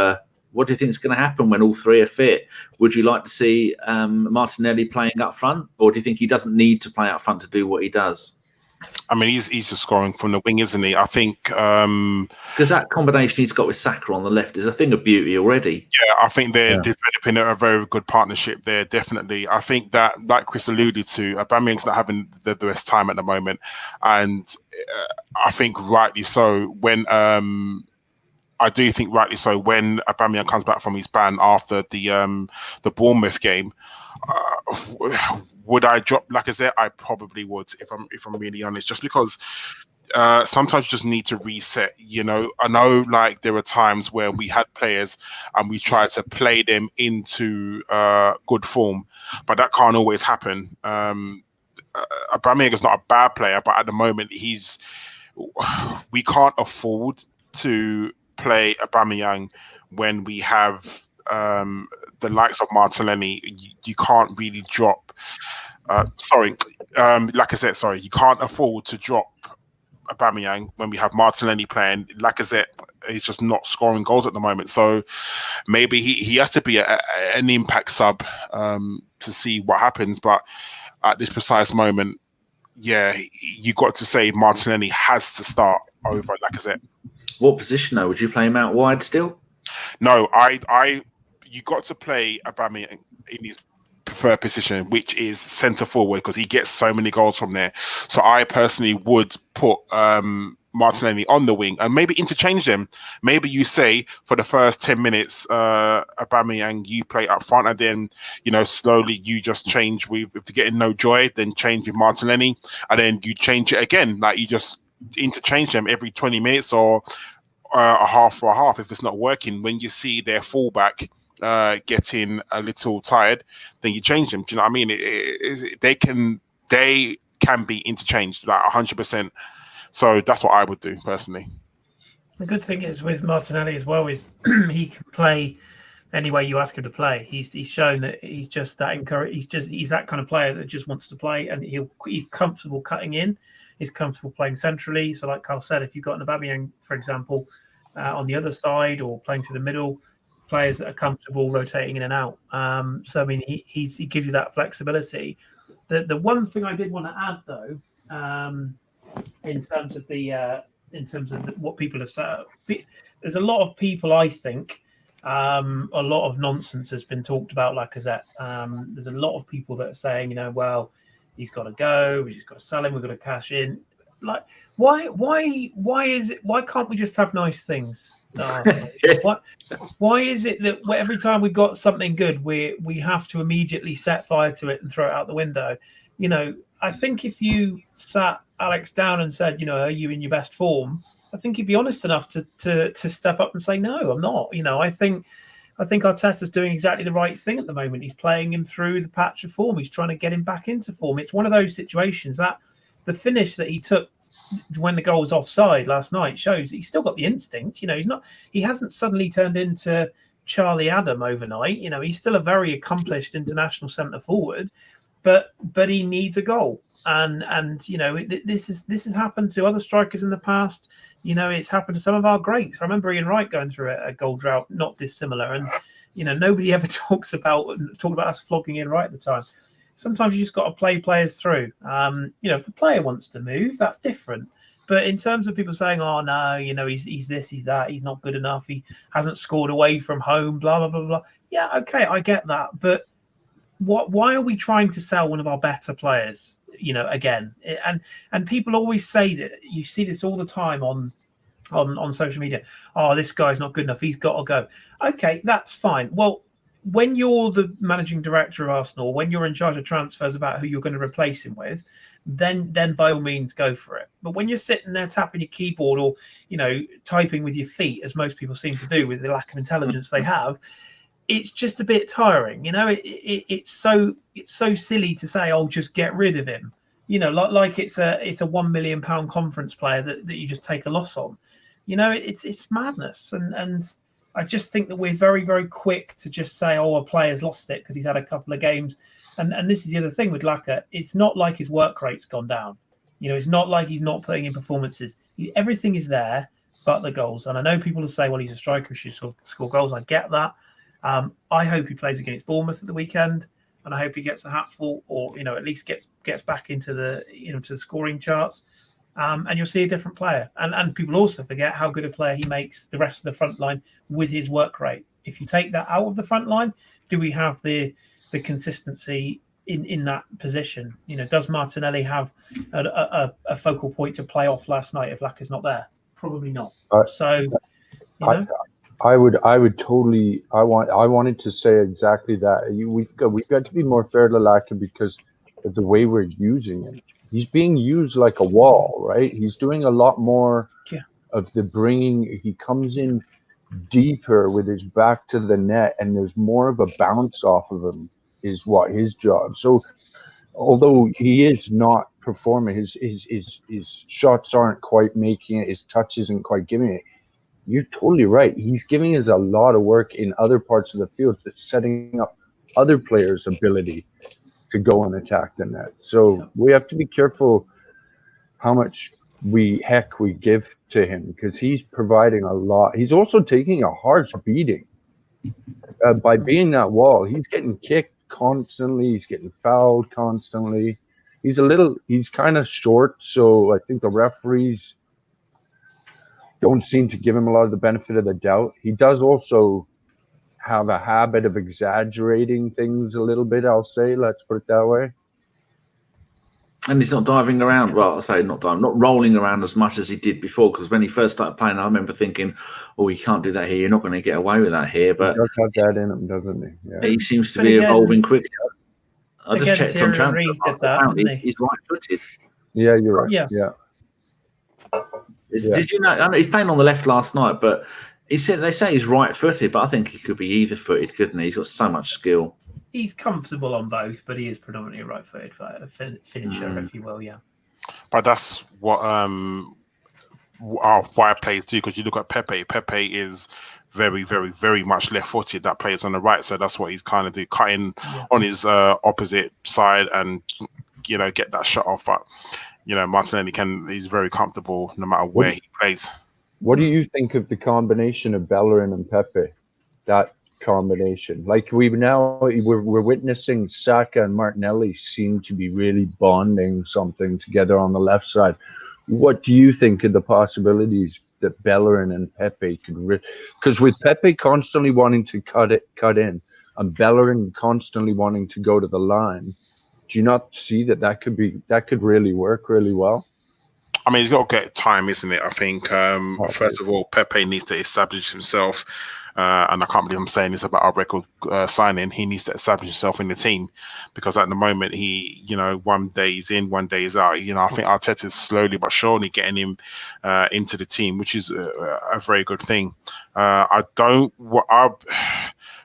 What do you think is going to happen when all three are fit? Would you like to see Martinelli playing up front, or do you think he doesn't need to play up front to do what he does? I mean, he's just scoring from the wing, isn't he? I think because that combination he's got with Saka on the left is a thing of beauty already. Yeah, I think they're developing a very good partnership there. Definitely, I think that, like Kris alluded to, Aubameyang's not having the best time at the moment, and I think rightly so. When I do think rightly so when Aubameyang comes back from his ban after the Bournemouth game. Would I drop Lacazette? I probably would, if I'm really honest, just because sometimes you just need to reset. I know like there are times where we had players and we try to play them into good form, but that can't always happen. Aubameyang is not a bad player, but at the moment we can't afford to play Aubameyang when we have the likes of Martinelli. You can't really drop. Lacazette. Sorry, you can't afford to drop Aubameyang when we have Martinelli playing. Lacazette is just not scoring goals at the moment, so maybe he has to be an impact sub to see what happens. But at this precise moment, you got to say Martinelli has to start over Lacazette. What position though? Would you play him out wide still? No, you got to play Aubameyang in his preferred position, which is centre forward, because he gets so many goals from there. So I personally would put Martinelli on the wing and maybe interchange them. Maybe you say for the first 10 minutes, Aubameyang, you play up front, and then, you know, slowly you just change if you're getting no joy, then change with Martinelli, and then you change it again. Like, you just interchange them every 20 minutes or a half for a half if it's not working. When you see their fullback getting a little tired, then you change them. Do you know what I mean? They can be interchanged, like 100%. So that's what I would do personally. The good thing is with Martinelli as well is he can play any way you ask him to play. He's shown that he's just that he's that kind of player that just wants to play, and he's comfortable cutting in. He's comfortable playing centrally. So, like Karl said, if you've got an Aubameyang, for example, on the other side or playing through the middle, players that are comfortable rotating in and out. So, I mean, he gives you that flexibility. The one thing I did want to add, though, in terms of what people have said, there's a lot of people, I think, a lot of nonsense has been talked about Lacazette. There's a lot of people that are saying, you know, well, he's got to go, we just got to sell him, we've got to cash in. Like, why can't we just have nice things? Why is it that every time we got something good, we have to immediately set fire to it and throw it out the window? You know, I think if you sat Alex down and said, you know, are you in your best form? I think he'd be honest enough to step up and say, no, I'm not. You know, I think Arteta's doing exactly the right thing at the moment. He's playing him through the patch of form. He's trying to get him back into form. It's one of those situations that the finish that he took when the goal was offside last night shows that he's still got the instinct. You know, he hasn't suddenly turned into Charlie Adam overnight. You know, he's still a very accomplished international centre forward, but he needs a goal. And you know, this has happened to other strikers in the past. You know, it's happened to some of our greats. I remember Ian Wright going through a goal drought not dissimilar, and you know, nobody ever talked about us flogging Ian Wright at the time. Sometimes you just got to play players through. You know, if the player wants to move, that's different. But in terms of people saying, "Oh no, you know, he's this, he's that, he's not good enough, he hasn't scored away from home," blah blah blah blah. Yeah, okay, I get that, but why are we trying to sell one of our better players? You know, again, and people always say that. You see this all the time on social media. Oh, this guy's not good enough, he's got to go. Okay, that's fine. Well, when you're the managing director of Arsenal, when you're in charge of transfers about who you're going to replace him with, then by all means go for it. But when you're sitting there tapping your keyboard or, you know, typing with your feet, as most people seem to do with the lack of intelligence they have, it's just a bit tiring. You know, it's so silly to say, "Oh, just get rid of him." You know, like it's a £1 million conference player that you just take a loss on. You know, it's madness, and I just think that we're very, very quick to just say, "Oh, a player's lost it because he's had a couple of games." And this is the other thing with Lacazette. It's not like his work rate's gone down. You know, it's not like he's not putting in performances. Everything is there, but the goals. And I know people will say, "Well, he's a striker, he should score goals." I get that. I hope he plays against Bournemouth at the weekend, and I hope he gets a hatful, or you know, at least gets back into the to the scoring charts. And you'll see a different player. And people also forget how good a player he makes the rest of the front line with his work rate. If you take that out of the front line, do we have the consistency in that position? You know, does Martinelli have a focal point to play off last night if Lacazzette's not there? Probably not. So, you know. I would totally. I wanted to say exactly that. We've got to be more fair to Lacazette because of the way we're using him. He's being used like a wall, right? He's doing a lot more of the bringing. He comes in deeper with his back to the net, and there's more of a bounce off of him. Is what his job. So, although he is not performing, his shots aren't quite making it. His touch isn't quite giving it. You're totally right. He's giving us a lot of work in other parts of the field that's setting up other players' ability to go and attack the net. So we have to be careful how much we give to him because he's providing a lot. He's also taking a harsh beating by being that wall. He's getting kicked constantly. He's getting fouled constantly. He's kind of short, so I think the referees don't seem to give him a lot of the benefit of the doubt. He does also have a habit of exaggerating things a little bit. I'll say, let's put it that way. And he's not diving around. Well, I say not rolling around as much as he did before. Because when he first started playing, I remember thinking, "Oh, you can't do that here. You're not going to get away with that here." But he does have that in him, doesn't he? Yeah. He seems to be evolving quickly. I just checked on transfer. Apparently, he's right-footed. Yeah, you're right. Yeah. Did you know? I know he's playing on the left last night, but they say he's right-footed, but I think he could be either-footed, couldn't he? He's got so much skill. He's comfortable on both, but he is predominantly a right-footed finisher, if you will. Yeah. But that's what our wide players do. Because you look at Pepe. Pepe is very, very, very much left-footed. That plays on the right, so that's what he's kind of do, cutting on his opposite side and get that shot off. But Martinelli he's very comfortable no matter where he plays. What do you think of the combination of Bellerin and Pepe? That combination, like we're witnessing Xhaka and Martinelli seem to be really bonding something together on the left side. What do you think of the possibilities that Bellerin and Pepe could? Because with Pepe constantly wanting to cut in, and Bellerin constantly wanting to go to the line, do you not see that could really work really well? I mean, he's got to get time, isn't it? I think first of all, Pepe needs to establish himself. And I can't believe I'm saying this about our record signing. He needs to establish himself in the team because at the moment he, one day he's in, one day he's out. I think Arteta's slowly but surely getting him into the team, which is a very good thing.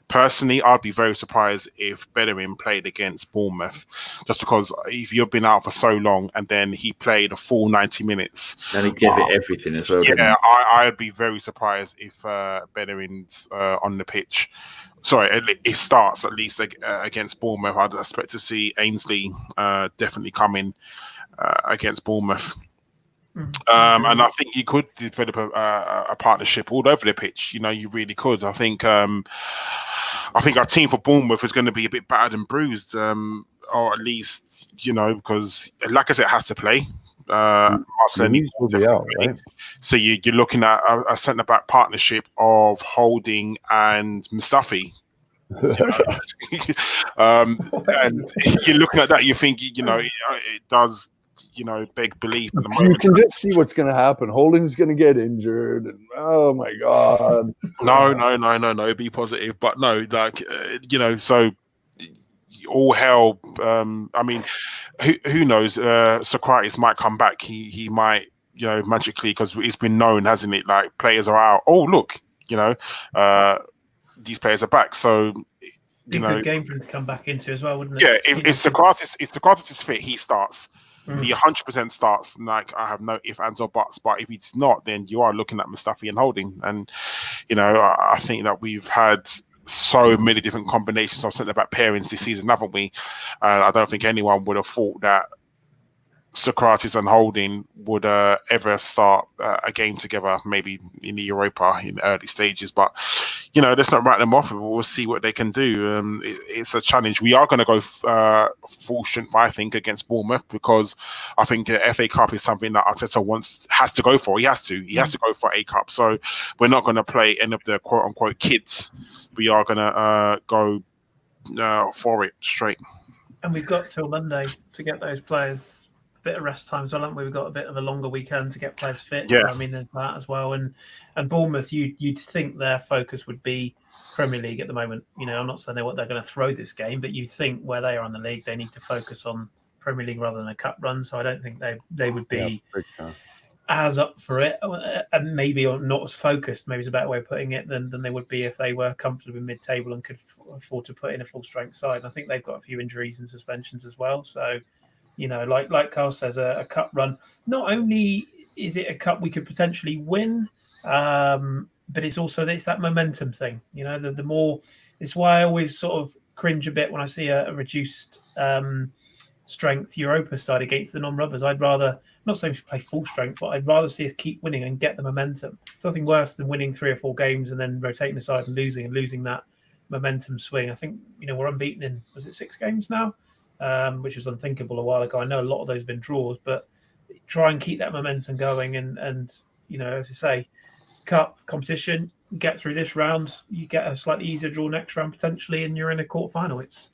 Personally, I'd be very surprised if Bellerin played against Bournemouth, just because if you've been out for so long and then he played a full 90 minutes. And he gave it everything as well. Yeah, I'd be very surprised if Bellerin's on the pitch. Sorry, it starts at least against Bournemouth. I'd expect to see Ainsley definitely coming against Bournemouth. And I think you could develop a partnership all over the pitch. You really could. I think our team for Bournemouth is going to be a bit battered and bruised, or at least because Lacazette has to play. Arsene will be out, right? So you're looking at a centre back partnership of Holding and Mustafi. And you're looking at that, you think it does. Beg belief at the moment. You can just see what's going to happen. Holding's going to get injured, and oh my god! No. Be positive, but no, so all hell. I mean, who knows? Sokratis might come back. He might, magically, because it's been known, hasn't it? Like players are out. Oh look, these players are back. So. Be a good game for him to come back into as well, wouldn't it? Yeah, if Sokratis is fit, he starts. He 100% starts. Like I have no if, ands, or buts. But if it's not, then you are looking at Mustafi and Holding. And I think that we've had so many different combinations of centre back pairings this season, haven't we? I don't think anyone would have thought that Sokratis and Holding would ever start a game together, maybe in the Europa in the early stages. But let's not write them off. We'll see what they can do. It's a challenge. We are going to go full strength, I think, against Bournemouth because I think the FA Cup is something that Arteta has to go for. He has to go for A Cup. So we're not going to play any of the quote unquote kids. We are going to go for it straight. And we've got till Monday to get those players. Bit of rest time as well, haven't we? We've got a bit of a longer weekend to get players fit. Yeah. So, I mean, there's that as well. And Bournemouth, you'd think their focus would be Premier League at the moment. I'm not saying they're going to throw this game, but you think where they are in the league, they need to focus on Premier League rather than a cup run. So I don't think they would be as up for it, and maybe not as focused. Maybe is a better way of putting it than they would be if they were comfortably mid-table and could afford to put in a full strength side. And I think they've got a few injuries and suspensions as well. So. Like Karl says, a cup run. Not only is it a cup we could potentially win, but it's also that momentum thing. The more. It's why I always sort of cringe a bit when I see a reduced strength Europa side against the non-rubbers. I'd rather not saying we should play full strength, but I'd rather see us keep winning and get the momentum. It's nothing worse than winning 3 or 4 games and then rotating the side and losing that momentum swing. I think we're unbeaten in 6 games now. Which was unthinkable a while ago. I know a lot of those have been draws, but try and keep that momentum going. And as you say, cup competition, get through this round, you get a slightly easier draw next round potentially, and you're in a quarterfinal.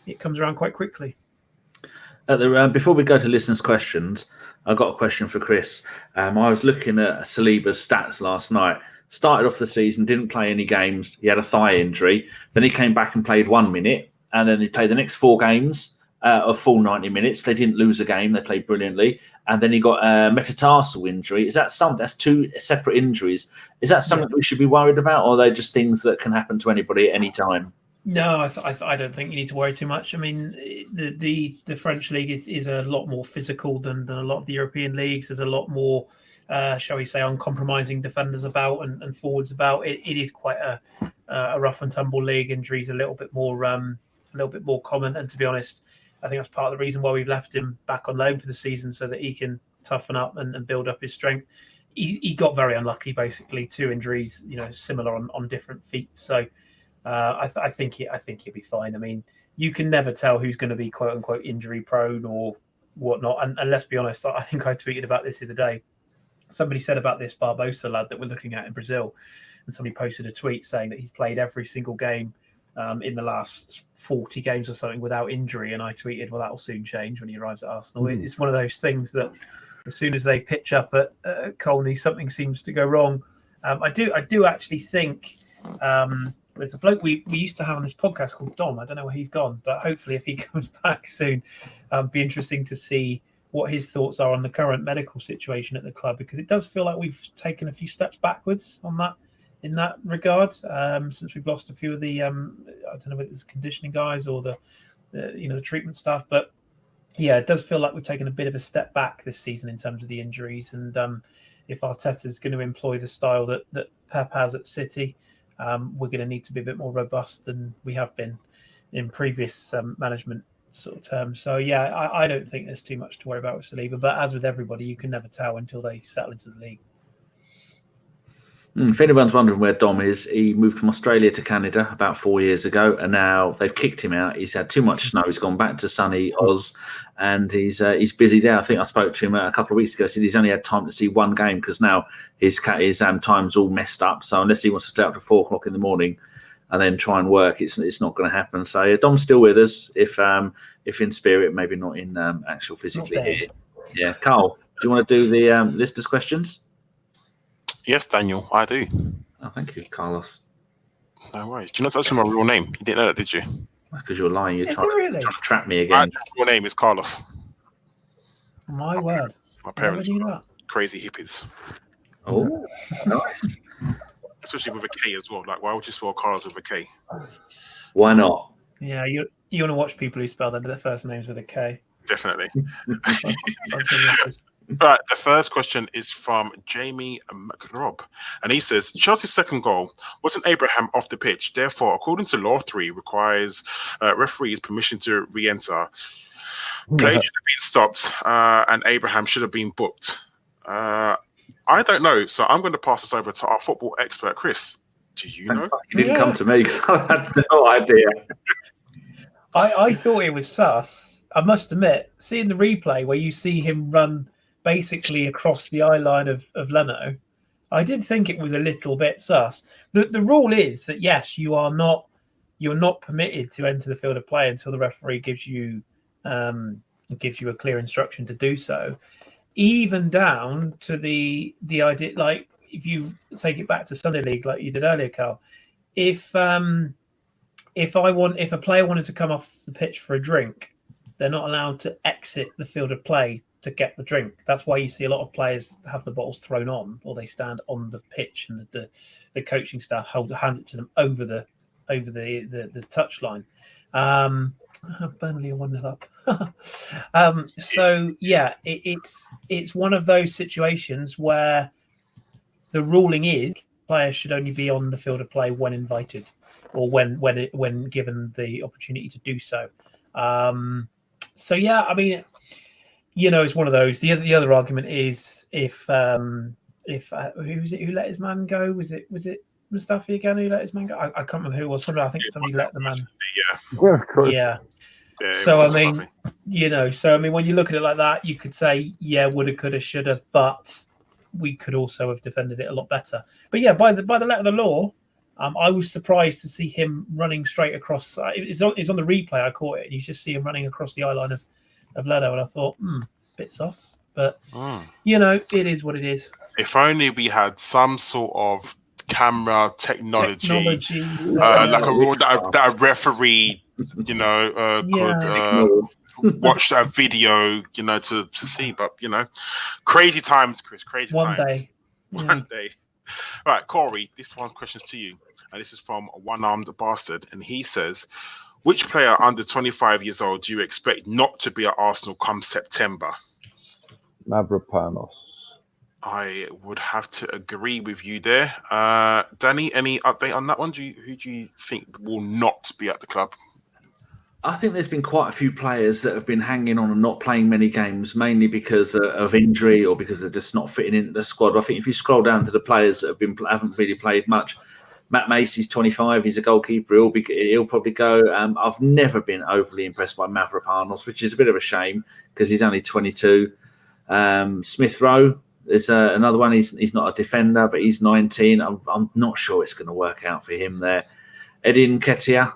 It comes around quite quickly. Before we go to listeners' questions, I've got a question for Kris. I was looking at Saliba's stats last night. Started off the season, didn't play any games. He had a thigh injury. Then he came back and played 1 minute. And then he played the next 4 games of full 90 minutes. They didn't lose a game. They played brilliantly. And then he got a metatarsal injury. Is that something? That's 2 separate injuries. Is that something we should be worried about? Or are they just things that can happen to anybody at any time? No, I don't think you need to worry too much. I mean, the French league is a lot more physical than a lot of the European leagues. There's a lot more, shall we say, uncompromising defenders about and forwards about. It is quite a rough and tumble league. Injuries a little bit more common. And to be honest, I think that's part of the reason why we've left him back on loan for the season, so that he can toughen up and build up his strength. He got very unlucky, basically, 2 injuries, similar on different feet. So. I think he'll be fine. I mean, you can never tell who's going to be quote unquote injury prone or whatnot. And let's be honest, I think I tweeted about this the other day. Somebody said about this Barbosa lad that we're looking at in Brazil, and somebody posted a tweet saying that he's played every single game in the last 40 games or something without injury. And I tweeted, well, that'll soon change when he arrives at Arsenal. It's one of those things that as soon as they pitch up at Colney, something seems to go wrong. I do actually think. There's a bloke we used to have on this podcast called Dom. I don't know where he's gone, but hopefully if he comes back soon, be interesting to see what his thoughts are on the current medical situation at the club, because it does feel like we've taken a few steps backwards on that in that regard since we've lost a few of the I don't know whether it's conditioning guys or the treatment stuff, but yeah, it does feel like we've taken a bit of a step back this season in terms of the injuries. And if Arteta's going to employ the style that Pep has at City, we're going to need to be a bit more robust than we have been in previous management sort of terms. So, yeah, I don't think there's too much to worry about with Saliba. But as with everybody, you can never tell until they settle into the league. If anyone's wondering where Dom is, he moved from Australia to Canada about 4 years ago, and now they've kicked him out. He's had too much snow. He's gone back to sunny Oz, and he's busy there. I think I spoke to him a couple of weeks ago. He said he's only had time to see 1 game because now his time's all messed up. So unless he wants to stay up to 4 o'clock in the morning and then try and work, it's not going to happen. So yeah, Dom's still with us, if in spirit, maybe not in actual physically here. Yeah, Karl, do you want to do the listeners' questions? Yes, Daniel, I do. Oh, thank you, Carlos. No worries. Do you know that's actually my real name? You didn't know that, did you? Because you're lying. You're Is trying it really? to trap me again. My real name is Carlos. My word. My parents Never knew were that. crazy hippies. Oh, nice. Especially with a K as well. Like, why would you spell Carlos with a K? Why not? Yeah, you want to watch people who spell their first names with a K. Definitely. Right, the first question is from Jamie McRob, and he says Chelsea's second goal wasn't Abraham off the pitch. Therefore, according to Law 3, requires referees permission to re-enter. Play should have been stopped, and Abraham should have been booked. I don't know, so I'm going to pass this over to our football expert, Kris. Do you know? You didn't come to me because I had no idea. I thought it was sus. I must admit, seeing the replay where you see him run basically across the eye line of Leno, I did think it was a little bit sus. The rule is that yes, you're not permitted to enter the field of play until the referee gives you a clear instruction to do so. Even down to the idea, like if you take it back to Sunday League, like you did earlier, Karl, if a player wanted to come off the pitch for a drink, they're not allowed to exit the field of play to get the drink. That's why you see a lot of players have the bottles thrown on, or they stand on the pitch, and the coaching staff hands it to them over the touchline. Burnley are 1-0 up. So yeah, it's one of those situations where the ruling is players should only be on the field of play when invited, or when given the opportunity to do so. So yeah, I mean, it's one of those. The other argument is if who was it who let his man go? Was it Mustafi again who let his man go? I can't remember who it was. I think somebody let the man. Yeah, of course. Yeah. So I mean, when you look at it like that, you could say, yeah, woulda, coulda, shoulda, but we could also have defended it a lot better. But yeah, by the letter of the law, I was surprised to see him running straight across. It's on the replay. I caught it, and you just see him running across the eye line of Leno, and I thought, bit sus. But it is what it is. If only we had some sort of camera technology like that a referee, could watch that video, to see. But crazy times, Chris. Crazy times. One day. All right, Cory. This one question's to you, and this is from One-Armed Bastard, and he says, which player under 25 years old do you expect not to be at Arsenal come September? Mavropanos. I would have to agree with you there. Danny, any update on that one? Who do you think will not be at the club? I think there's been quite a few players that have been hanging on and not playing many games, mainly because of injury or because they're just not fitting into the squad. I think if you scroll down to the players that haven't really played much, Matt Macy's 25. He's a goalkeeper. He'll probably go. I've never been overly impressed by Mavropanos, which is a bit of a shame because he's only 22. Smith Rowe is another one. He's not a defender, but he's 19. I'm not sure it's going to work out for him there. Eddie Nketiah.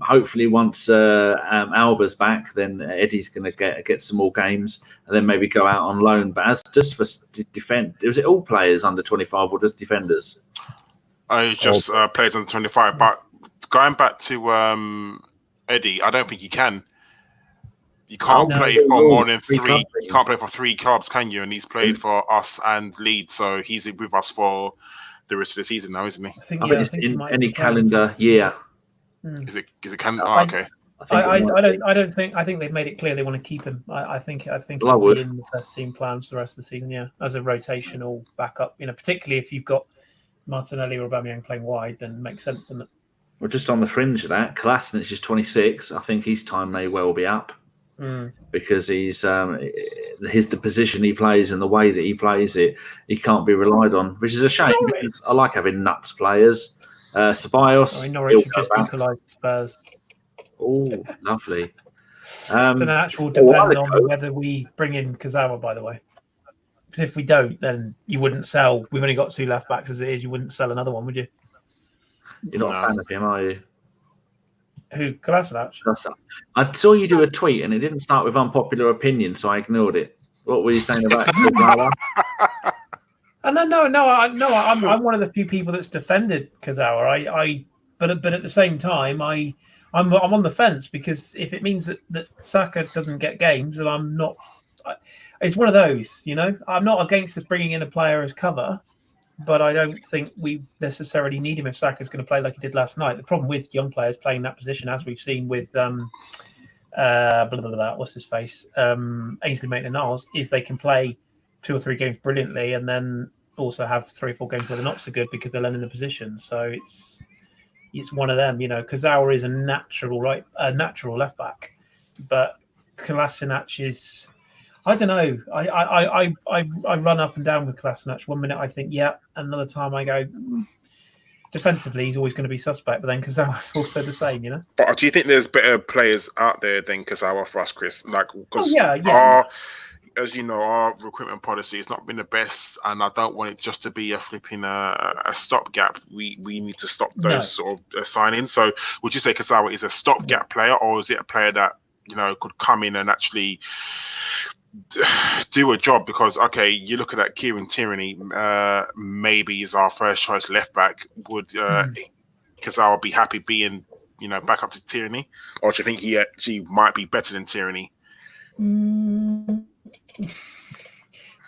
Hopefully, once Alba's back, then Eddie's going to get some more games and then maybe go out on loan. But as just for defend, was it all players under 25 or just defenders? It's just players under 25. But going back to Eddie, I don't think you can. You can't play for more than three. You can't play for 3 clubs, can you? And he's played for us and Leeds, so he's with us for the rest of the season now, isn't he? I think it's in any calendar year. Is it okay. I think they've made it clear they want to keep him. I think he'll be in the first team plans for the rest of the season, as a rotational backup. Particularly if you've got Martinelli or Aubameyang playing wide, then it makes sense, doesn't it? We're just on the fringe of that. Kolasinac is 26. I think his time may well be up because he's the position he plays and the way that he plays it, he can't be relied on, which is a shame because I like having nuts players. Ceballos. Norwich have just equalised Spurs. Oh, lovely. The actual depend on whether we bring in Kurzawa, by the way. Because if we don't, then you wouldn't sell. We've only got 2 left backs as it is. You wouldn't sell another one, would you? You're not a fan of him, are you? Who? Kolasinac? I saw you do a tweet and it didn't start with unpopular opinion, so I ignored it. What were you saying about Kurzawa? No. I'm one of the few people that's defended Kurzawa. But at the same time, I'm on the fence because if it means that Saka doesn't get games, then I'm not. It's one of those, I'm not against us bringing in a player as cover, but I don't think we necessarily need him if Saka's going to play like he did last night. The problem with young players playing that position, as we've seen with what's his face, Ainsley Maitland-Niles, is they can play 2 or 3 games brilliantly and then also have 3 or 4 games where they're not so good because they're learning the position. So it's one of them, Kurzawa is a natural left back, but Kolasinac is, I don't know. I run up and down with Kolasinac. One minute I think, another time I go, defensively he's always going to be suspect, but then Kurzawa's also the same, But do you think there's better players out there than Kurzawa for us, Chris? Like, because as you know, our recruitment policy has not been the best, and I don't want it just to be a flipping a stopgap. We need to stop those sort of signings. So, would you say Kurzawa is a stopgap player, or is it a player that could come in and actually do a job? Because you look at that Kieran Tierney, maybe is our first choice left back. Would Kurzawa be happy being back up to Tierney, or do you think he actually might be better than Tierney?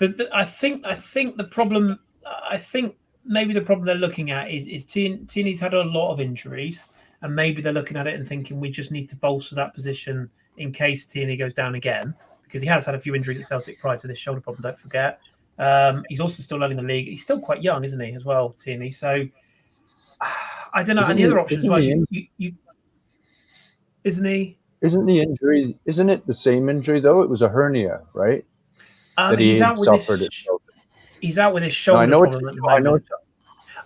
I think the problem. I think maybe the problem they're looking at is Tierney's had a lot of injuries, and maybe they're looking at it and thinking we just need to bolster that position in case Tierney goes down again, because he has had a few injuries at Celtic prior to this shoulder problem. Don't forget. He's also still learning the league. He's still quite young, isn't he, as well, Tierney? So I don't know. And the other option as well, isn't he? Isn't the injury? Isn't it the same injury though? It was a hernia, right? That he's out with his shoulder problem at the moment.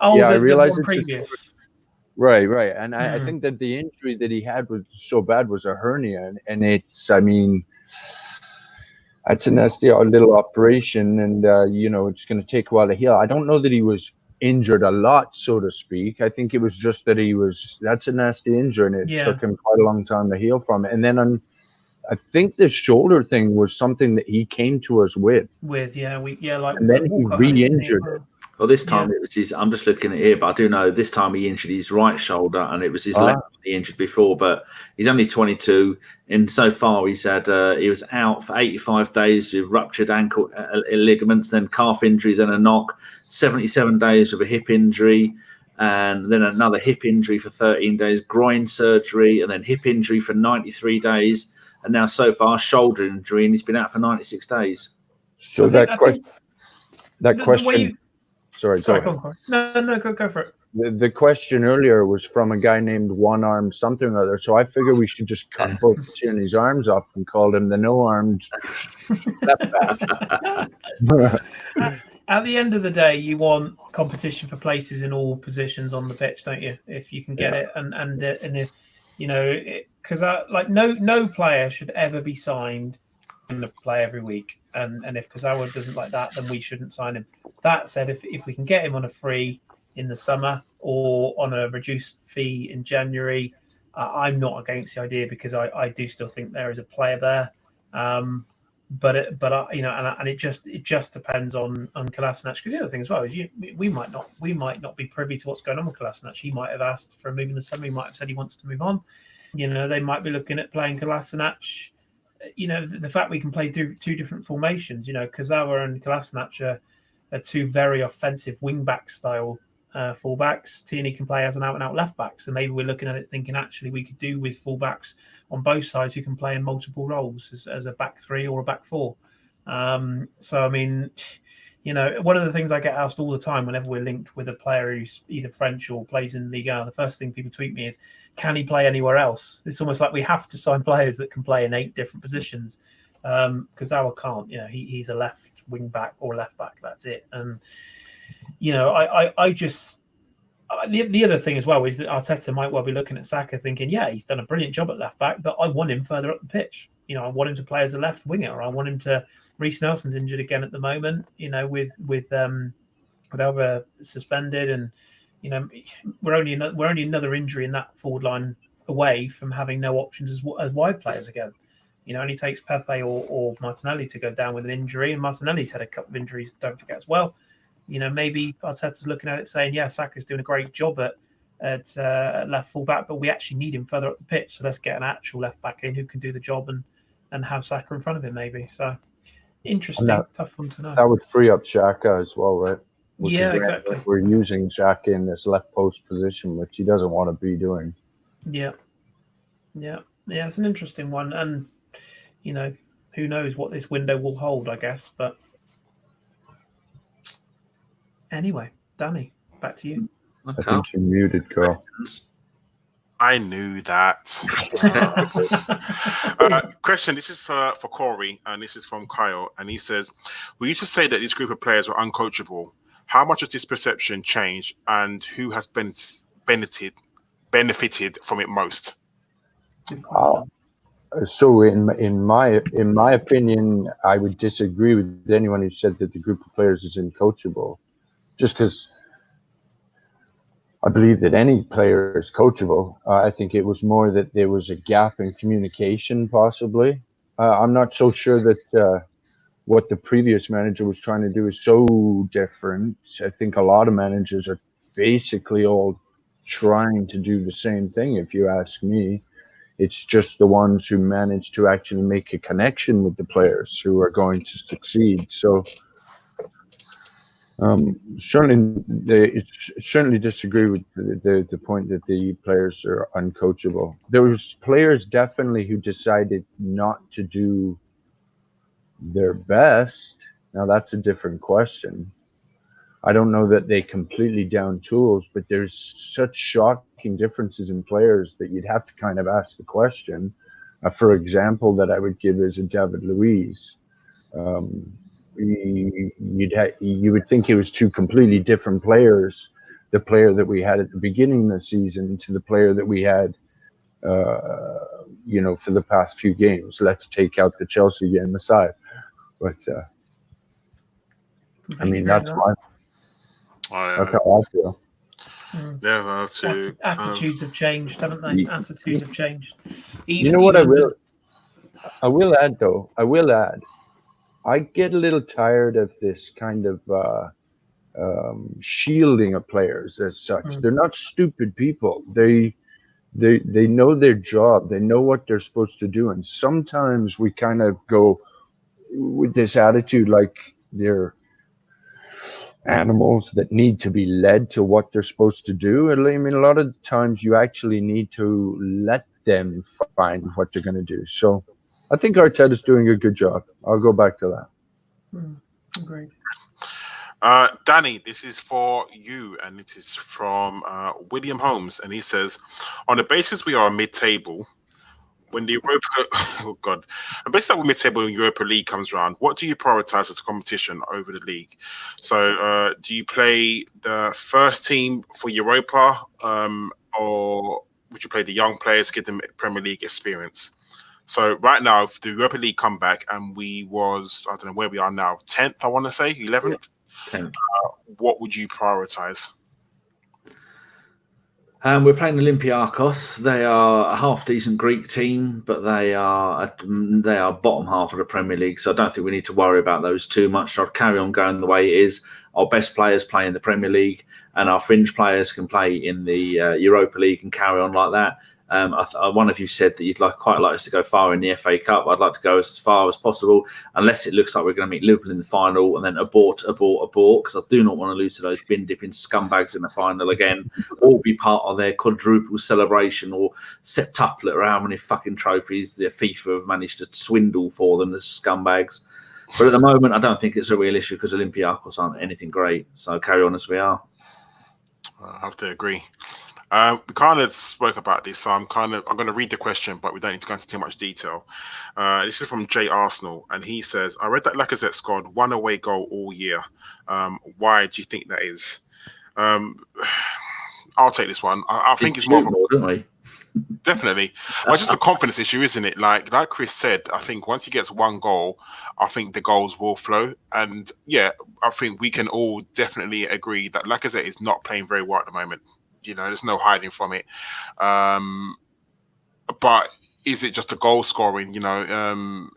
I realize it's previous. Right, and I think that the injury that he had was so bad was a hernia, and it's. I mean, That's a nasty little operation, and it's going to take a while to heal. I don't know that he was injured a lot, so to speak. I think it was just that that's a nasty injury, and it took him quite a long time to heal from it. And then I think the shoulder thing was something that he came to us with. And then he re-injured it. Well, this time it was his. I'm just looking at it here, but I do know this time he injured his right shoulder, and it was his left he injured before. But he's only 22, and so far he was out for 85 days with ruptured ankle ligaments, then calf injury, then a knock, 77 days with a hip injury, and then another hip injury for 13 days, groin surgery, and then hip injury for 93 days, and now so far shoulder injury, and he's been out for 96 days. So that question. Sorry, go on. No, go for it. The question earlier was from a guy named One Arm something or other. So I figure we should just cut both Tierney's arms off and call him the no-armed. At the end of the day, you want competition for places in all positions on the pitch, don't you? If you can get it, and if because no player should ever be signed to play every week. And if Kurzawa doesn't like that, then we shouldn't sign him. That said, if we can get him on a free in the summer or on a reduced fee in January, I'm not against the idea, because I do still think there is a player there. But it just depends on Kolasinac, because the other thing as well is we might not be privy to what's going on with Kolasinac. He might have asked for a move in the summer. He might have said he wants to move on. They might be looking at playing Kolasinac. The fact we can play two different formations, Kurzawa and Kolasinac are two very offensive wing-back style fullbacks. Tierney can play as an out-and-out left-back. So maybe we're looking at it thinking, actually, we could do with fullbacks on both sides who can play in multiple roles as a back three or a back four. So, I mean, one of the things I get asked all the time whenever we're linked with a player who's either French or plays in Ligue 1, the first thing people tweet me is, can he play anywhere else? It's almost like we have to sign players that can play in 8 different positions. Because Kurzawa can't. He's a left wing back or left back. That's it. And I just the other thing as well is that Arteta might well be looking at Saka thinking, he's done a brilliant job at left back, but I want him further up the pitch. I want him to play as a left winger. I want him to. Reece Nelson's injured again at the moment. With Alba suspended, and we're only another injury in that forward line away from having no options as wide players again. Only takes Pepe or Martinelli to go down with an injury, and Martinelli's had a couple of injuries, don't forget, as well. Maybe Arteta's looking at it saying, Saka's doing a great job at left full back, but we actually need him further up the pitch, so let's get an actual left back in who can do the job and have Saka in front of him, maybe. So interesting, tough one to know. That would free up Xhaka as well, right? Exactly. We're using Xhaka in this left post position, which he doesn't want to be doing. Yeah, it's an interesting one, and who knows what this window will hold, I guess. But anyway, Danny, back to you. I think you're muted, Karl. I knew that. Question, this is for Cory, and this is from Kyle, and he says, we used to say that this group of players were uncoachable. How much has this perception changed, and who has benefited from it most? So in my opinion, I would disagree with anyone who said that the group of players is uncoachable, just because I believe that any player is coachable. I think it was more that there was a gap in communication, possibly. I'm not so sure that what the previous manager was trying to do is so different. I think a lot of managers are basically all trying to do the same thing, if you ask me. It's just the ones who manage to actually make a connection with the players who are going to succeed. So certainly disagree with the point that the players are uncoachable. There was players definitely who decided not to do their best. Now that's a different question. I don't know that they completely down tools, but there's such shocking differences in players that you'd have to kind of ask the question. For example, that I would give is a David Luiz. You would think it was two completely different players, the player that we had at the beginning of the season to the player that we had for the past few games. Let's take out the Chelsea game aside. But I mean, that's how I feel. Yeah, attitudes have changed, haven't they? Attitudes have changed. You know what I will add though. I get a little tired of this kind of shielding of players as such. They're not stupid people. They know their job. They know what they're supposed to do. And sometimes we kind of go with this attitude like they're animals that need to be led to what they're supposed to do. I mean, a lot of times you actually need to let them find what they're going to do. So I think Arteta's doing a good job. I'll go back to that. Agreed. Danny, this is for you, and it is from William Holmes, and he says, on the basis we are mid-table, when the Europa, and basically when mid-table Europa League comes around, what do you prioritize as a competition over the league? So, do you play the first team for Europa, or would you play the young players, give them Premier League experience? So right now, if the Europa League come back and I don't know where we are now, 10th, I want to say, 11th. 10th. What would you prioritize? We're playing Olympiacos. They are a half-decent Greek team, but they are bottom half of the Premier League, so I don't think we need to worry about those too much. So I'd carry on going the way it is. Our best players play in the Premier League, and our fringe players can play in the Europa League and carry on like that. One of you said that you'd quite like us to go far in the FA Cup. I'd like to go as far as possible, unless it looks like we're going to meet Liverpool in the final and then abort, because I do not want to lose to those bin-dipping scumbags in the final again, or be part of their quadruple celebration or septuplet or how many fucking trophies the FIFA have managed to swindle for them, the scumbags. But at the moment, I don't think it's a real issue because Olympiacos aren't anything great. So carry on as we are. I have to agree. We kind of spoke about this, so I'm going to read the question, but we don't need to go into too much detail. This is from Jay Arsenal, and he says, I read that Lacazette scored one away goal all year. Why do you think that is? I'll take this one. I think it's more of don't we? Definitely. Well, it's just a confidence issue, isn't it? Like Kris said, I think once he gets one goal, I think the goals will flow. And yeah, I think we can all definitely agree that Lacazette is not playing very well at the moment. You know, there's no hiding from it. But is it just a goal scoring? You know,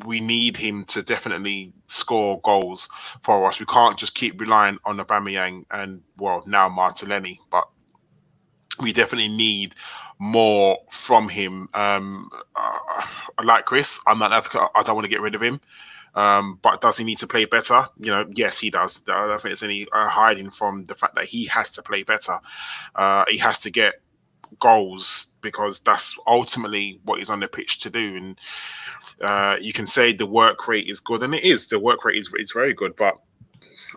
we need him to definitely score goals for us. We can't just keep relying on Aubameyang and, well, now Martinelli. But we definitely need more from him. Like Kris, I'm not advocate. I don't want to get rid of him. But does he need to play better? You know, yes, he does. I don't think there's any hiding from the fact that he has to play better. He has to get goals because that's ultimately what he's on the pitch to do. And you can say the work rate is good, and it is. The work rate is very good, but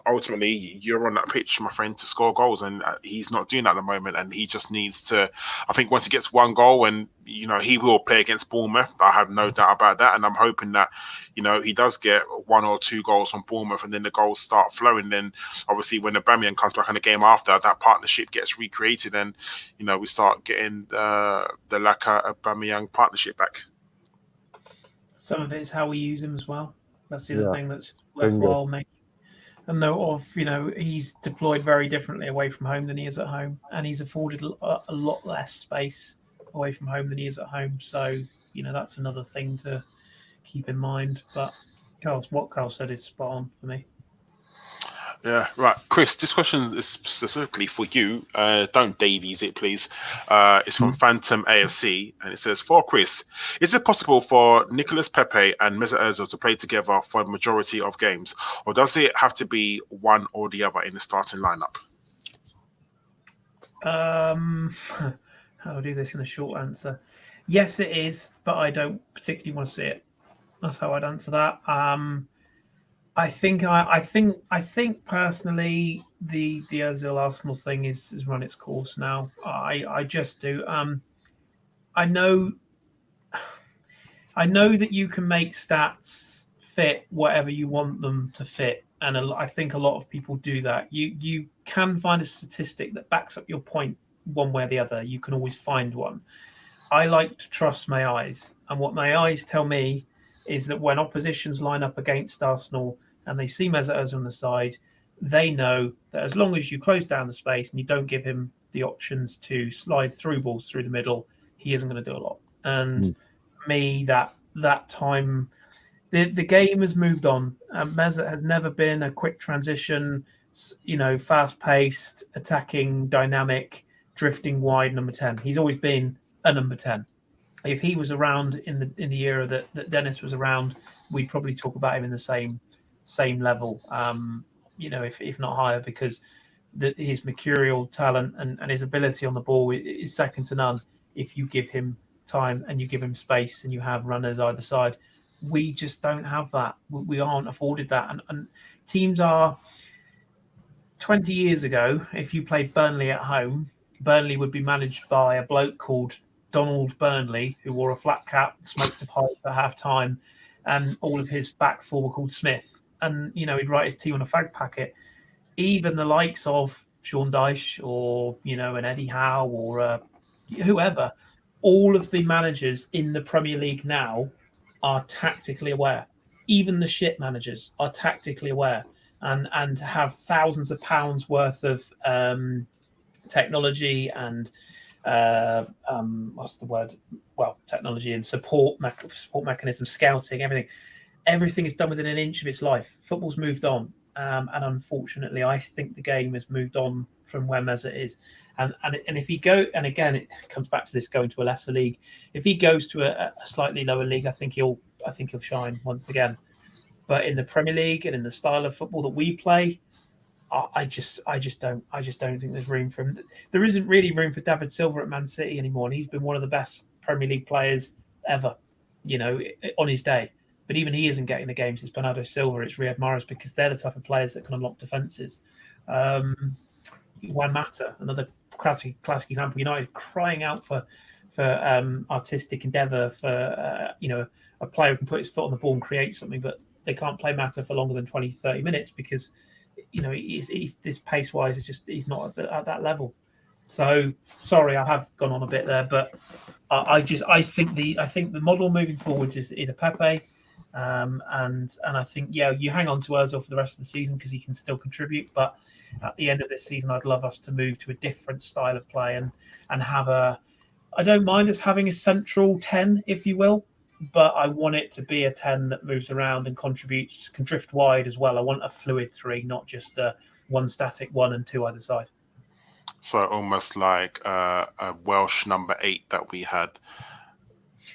ultimately you're on that pitch, my friend, to score goals, and he's not doing that at the moment. And he just needs to, I think once he gets one goal, and you know, he will play against Bournemouth, I have no doubt about that, and I'm hoping that, you know, he does get one or two goals from Bournemouth, and then the goals start flowing. Then obviously when Aubameyang comes back in the game after, that partnership gets recreated, and you know, we start getting the Lacazette-Aubameyang partnership back. Some of it is how we use him as well. That's the other thing that's worthwhile making a note of. You know, he's deployed very differently away from home than he is at home, and he's afforded a lot less space away from home than he is at home. So, you know, that's another thing to keep in mind. But what Karl said is spot on for me. Yeah, right. Kris, this question is specifically for you. Don't Davies it, please. It's from Phantom AFC, and it says, for Kris, is it possible for Nicolas Pepe and Mesut Ozil to play together for the majority of games, or does it have to be one or the other in the starting lineup? I'll do this in a short answer. Yes, it is, but I don't particularly want to see it. That's how I'd answer that. I think personally the Ozil Arsenal thing is run its course now. I just do. I know that you can make stats fit whatever you want them to fit, and I think a lot of people do that. You can find a statistic that backs up your point one way or the other. You can always find one. I like to trust my eyes, and what my eyes tell me is that when oppositions line up against Arsenal and they see Mesut Ozil on the side, they know that as long as you close down the space and you don't give him the options to slide through balls through the middle, he isn't going to do a lot. And for me, that time, the game has moved on. Mesut has never been a quick transition, fast-paced, attacking, dynamic, drifting wide number 10. He's always been a number 10. If he was around in the era that Dennis was around, we'd probably talk about him in the same level, if not higher, because his mercurial talent and his ability on the ball is second to none. If you give him time and you give him space and you have runners either side, we just don't have that. We aren't afforded that. And teams are 20 years ago, if you played Burnley at home, Burnley would be managed by a bloke called Donald Burnley, who wore a flat cap, smoked a pipe at half time, and all of his back four were called Smith. And, he'd write his team on a fag packet. Even the likes of Sean Dyche or, an Eddie Howe or whoever, all of the managers in the Premier League now are tactically aware. Even the shit managers are tactically aware and have thousands of pounds worth of technology and technology and support mechanism, scouting, everything. Everything is done within an inch of its life. Football's moved on. And unfortunately, I think the game has moved on from where Mesut is. And if he and again, it comes back to this going to a lesser league. If he goes to a slightly lower league, I think he'll shine once again. But in the Premier League and in the style of football that we play, I just don't think there's room for him. There isn't really room for David Silva at Man City anymore, and he's been one of the best Premier League players ever, on his day. But even he isn't getting the games. It's Bernardo Silva, it's Riyad Mahrez, because they're the type of players that can unlock defences. Juan Mata, another classic example. United crying out for artistic endeavour, for a player who can put his foot on the ball and create something, but they can't play Mata for longer than 20, 30 minutes because he's this pace-wise he's not at that level. So sorry, I have gone on a bit there, but I think the model moving forwards is a Pepe. And I think you hang on to Ozil for the rest of the season because he can still contribute, but at the end of this season I'd love us to move to a different style of play and have I don't mind us having a central 10, if you will, but I want it to be a 10 that moves around and contributes, can drift wide as well. I want a fluid 3, not just one static 1 and 2 either side. So almost like a Welsh number 8 that we had.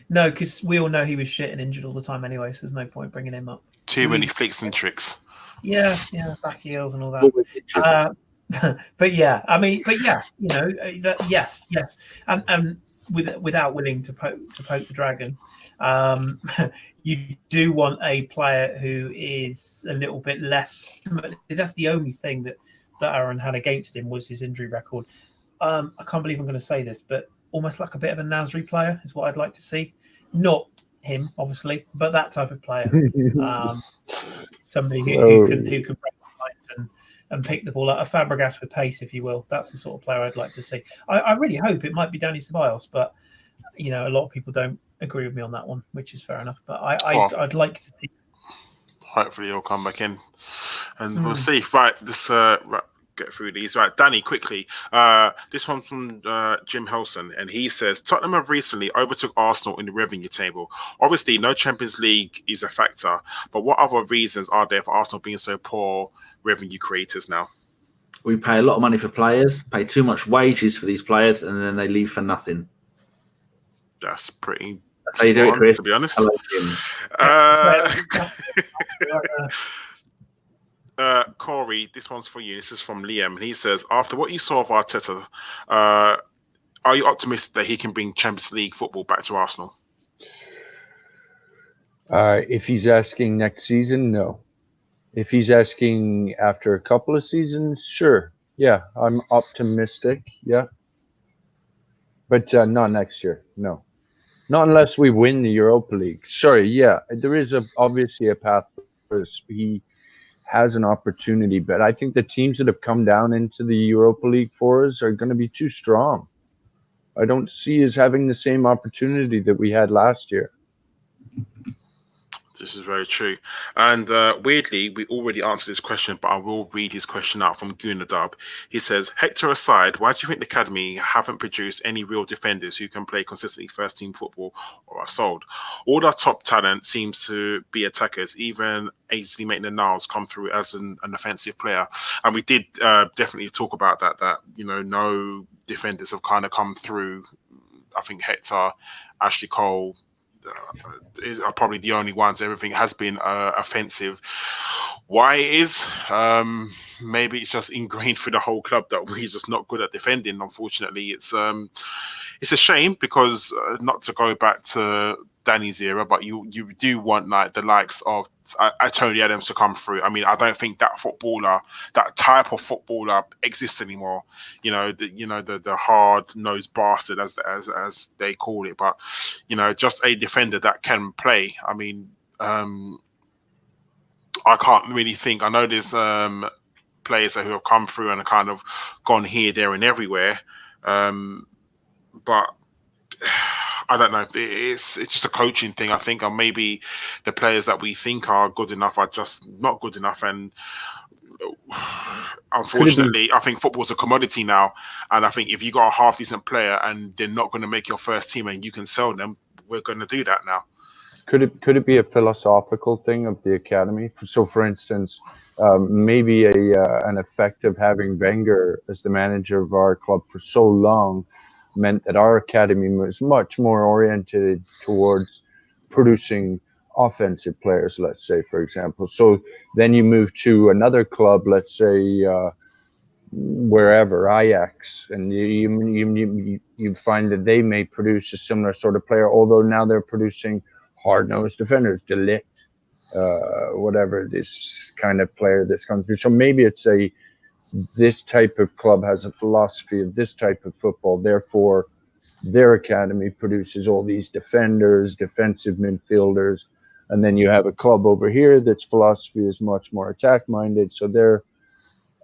No, because we all know he was shit and injured all the time anyway, so there's no point bringing him up. Too many flicks and tricks. Yeah, back heels and all that. Yes. And without willing to poke the dragon, you do want a player who is a little bit less. That's the only thing that Aaron had against him was his injury record. I can't believe I'm going to say this, but almost like a bit of a Nasri player is what I'd like to see. Not him, obviously, but that type of player. Somebody who can break the lines and pick the ball up. A Fabregas with pace, if you will. That's the sort of player I'd like to see. I really hope it might be Dani Ceballos, but a lot of people don't agree with me on that one, which is fair enough. But I'd like to see. Hopefully he'll come back in, and we'll see. Right, this get through these. Right, Danny, quickly. This one from Jim Helson, and he says Tottenham have recently overtook Arsenal in the revenue table. Obviously, no Champions League is a factor, but what other reasons are there for Arsenal being so poor revenue creators now? We pay a lot of money for players, pay too much wages for these players, and then they leave for nothing. That's pretty. That's how you do it, Chris. To be honest. Cory, this one's for you. This is from Liam, and he says, after what you saw of Arteta, are you optimistic that he can bring Champions League football back to Arsenal? If he's asking next season, no. If he's asking after a couple of seasons, sure. Yeah, I'm optimistic. Yeah. But not next year. No. Not unless we win the Europa League. Sorry, yeah. There is obviously a path for us. He has an opportunity, but I think the teams that have come down into the Europa League for us are going to be too strong. I don't see us having the same opportunity that we had last year. This is very true. And weirdly, we already answered this question, but I will read his question out from Gooners. He says, Hector aside, why do you think the academy haven't produced any real defenders who can play consistently first team football or are sold? All our top talent seems to be attackers. Even Ainsley Maitland-Niles come through as an offensive player. And we did definitely talk about that, no defenders have kind of come through. I think Hector, Ashley Cole, are probably the only ones. Everything has been offensive. Why it is? Maybe it's just ingrained through the whole club that we're just not good at defending. Unfortunately, it's a shame because not to go back to Danny's era, but you do want like the likes of Tony Adams to come through. I mean, I don't think that type of footballer exists anymore. The hard-nosed bastard as they call it. But just a defender that can play. I mean, I can't really think. I know there's players who have come through and have kind of gone here, there, and everywhere, but I don't know. It's just a coaching thing, I think, or maybe the players that we think are good enough are just not good enough. And unfortunately, I think football's a commodity now. And I think if you got a half decent player and they're not going to make your first team and you can sell them, we're going to do that now. Could it be a philosophical thing of the academy? So, for instance, maybe an effect of having Wenger as the manager of our club for so long meant that our academy was much more oriented towards producing offensive players, let's say, for example. So then you move to another club, let's say wherever, Ajax, and you find that they may produce a similar sort of player, although now they're producing hard-nosed defenders, De Ligt, whatever this kind of player that's comes through. So maybe it's this type of club has a philosophy of this type of football. Therefore, their academy produces all these defenders, defensive midfielders, and then you have a club over here that's philosophy is much more attack-minded. So their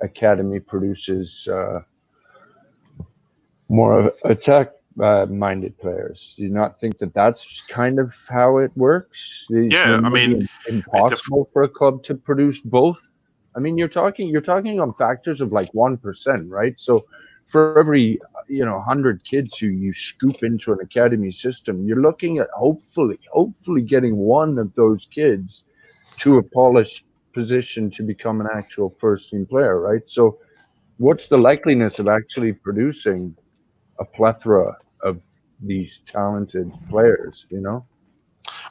academy produces more of attack-minded players. Do you not think that that's kind of how it works? Yeah, I mean, impossible for a club to produce both. I mean, you're talking on factors of like 1%, right? So for every 100 kids who you scoop into an academy system, you're looking at hopefully getting one of those kids to a polished position to become an actual first team player, right? So what's the likeliness of actually producing a plethora of these talented players,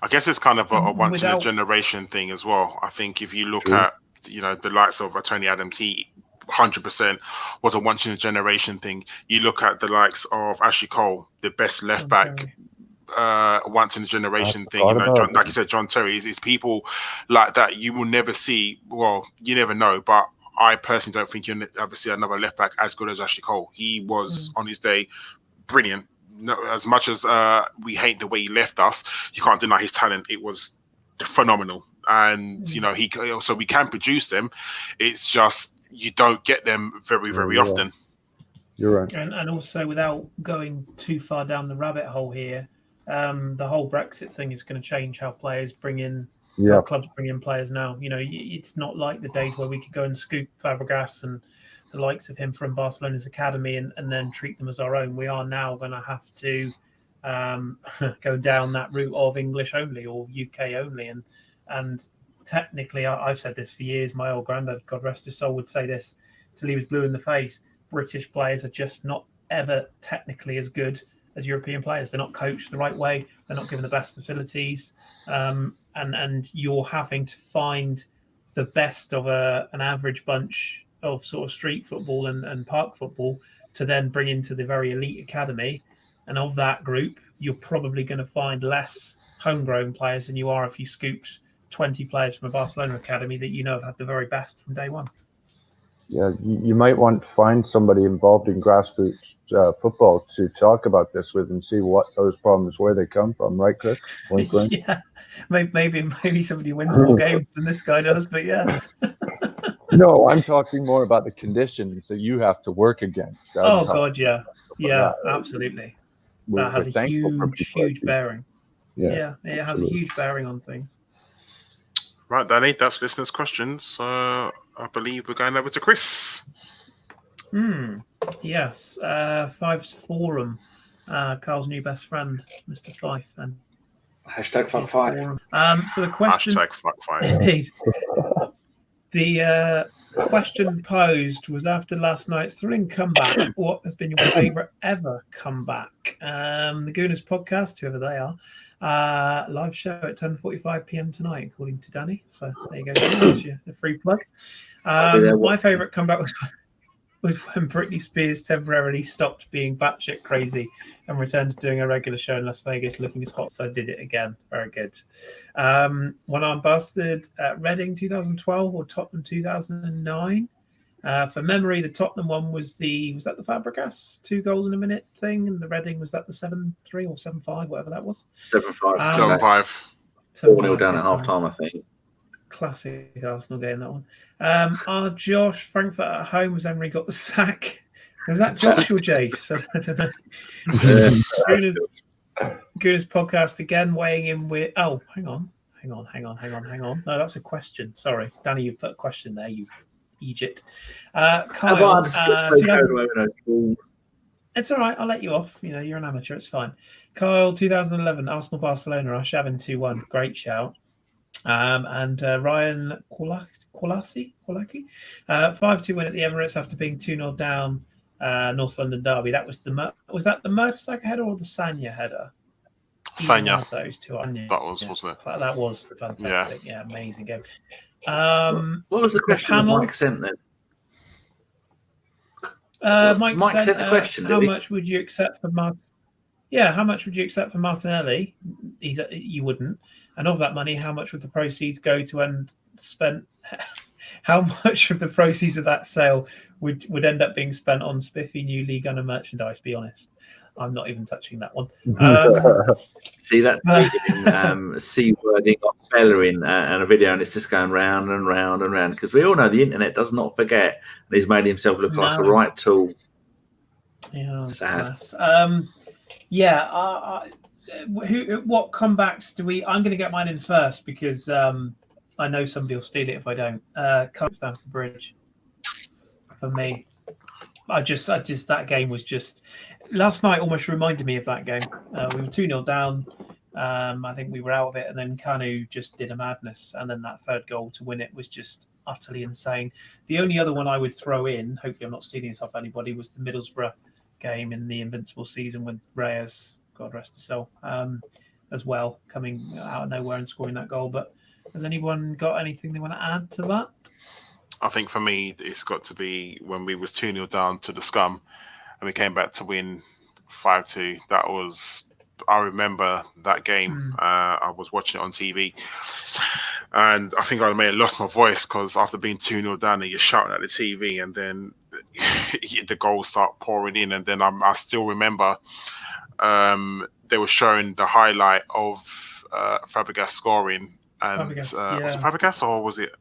I guess it's kind of a once in a generation thing as well. I think if you look at the likes of Tony Adams, he 100% was a once in a generation thing. You look at the likes of Ashley Cole, the best left back, once in a generation thing. John, like you said, John Terry is people like that you will never see. Well, you never know, but I personally don't think you'll ever see another left back as good as Ashley Cole. He was on his day brilliant. No, as much as we hate the way he left us, you can't deny his talent. It was phenomenal. And so we can produce them. It's just you don't get them very, very often. You're right. And also, without going too far down the rabbit hole here, the whole Brexit thing is going to change how players bring in. How clubs bring in players now. It's not like the days where we could go and scoop Fabregas and the likes of him from Barcelona's academy and then treat them as our own. We are now going to have to go down that route of English only or UK only. And technically, I've said this for years. My old granddad, God rest his soul, would say this till he was blue in the face. British players are just not ever technically as good as European players. They're not coached the right way. They're not given the best facilities. And you're having to find the best of an average bunch of sort of street football and park football to then bring into the very elite academy. And of that group, you're probably going to find less homegrown players than you are if you scooped 20 players from a Barcelona academy that have had the very best from day one. Yeah, you might want to find somebody involved in grassroots football to talk about this with and see what those problems, where they come from, right, Kris? Yeah, maybe somebody wins more games than this guy does, but yeah. No, I'm talking more about the conditions that you have to work against. God, yeah, absolutely. That has a huge bearing. Yeah, it has a huge bearing on things. Right, Danny, that's listeners' questions. I believe we're going over to Kris. Yes. Five's forum. Karl's new best friend, Mr. Fife, and Hashtag fuck five. So the question. Hashtag fuck five. Indeed. The question posed was, after last night's thrilling comeback, what has been your favourite ever comeback? The Gooners podcast, whoever they are, live show at 10:45 p.m. tonight, according to Danny. So there you go. That's a free plug. My favourite comeback was when Britney Spears temporarily stopped being batshit crazy and returned to doing a regular show in Las Vegas looking as hot, so I did it again. Very good. One Arm Bastard, Reading 2012 or Tottenham 2009. For memory, the Tottenham one was that the Fabregas 2 goals in a minute thing, and the Reading, was that the 7-3 or 7-5, whatever that was? 7-5. 7-5. 4-0 down at half time, I think. Classic Arsenal game, that one. Josh, Frankfurt at home, was Emery got the sack? Was that Josh or Jace? I don't know. Gooners podcast again, weighing in with. Oh, hang on. No, that's a question. Sorry, Danny, you've put a question there. You Egypt. Kyle, it's all right. I'll let you off. You're an amateur. It's fine. Kyle, 2011 Arsenal Barcelona. Arshavin 2-1. Great shout. And Ryan Kolaki, 5-2 win at the Emirates after being 2-0 down. North London derby. That was the Mertesacker header or the Sanya header? Sanya. Those two. That was, wasn't it? That was fantastic. Yeah, amazing game. What was the question Mike sent then? Mike sent the question. How much would you accept for how much would you accept for Martinelli? You wouldn't. And of that money, how much would the proceeds go to and spent? How much of the proceeds of that sale would end up being spent on spiffy new League Gunner merchandise? Be honest, I'm not even touching that one. See that C-wording of Bellerin and a video, and it's just going round and round and round, because we all know the internet does not forget, and he's made himself look like a right tool. Yeah, sad. What comebacks do we? I'm going to get mine in first because I know somebody will steal it if I don't. Can't stand for Bridge. For me, I just that game was just last night almost reminded me of that game. We were 2-0 down. I think we were out of it, and then Kanu just did a madness, and then that third goal to win it was just utterly insane. The only other one I would throw in, hopefully I'm not stealing this off anybody, was the Middlesbrough game in the Invincible season with Reyes, God rest his soul, as well, coming out of nowhere and scoring that goal. But has anyone got anything they want to add to that? I think for me, it's got to be when we was 2-0 down to the Scum and we came back to win 5-2. That was, I remember that game. I was watching it on TV. And I think I may have lost my voice because after being 2-0 down, you're shouting at the TV, and then the goals start pouring in. And then I still remember they were showing the highlight of Fabregas scoring. And was it Fabregas or was it?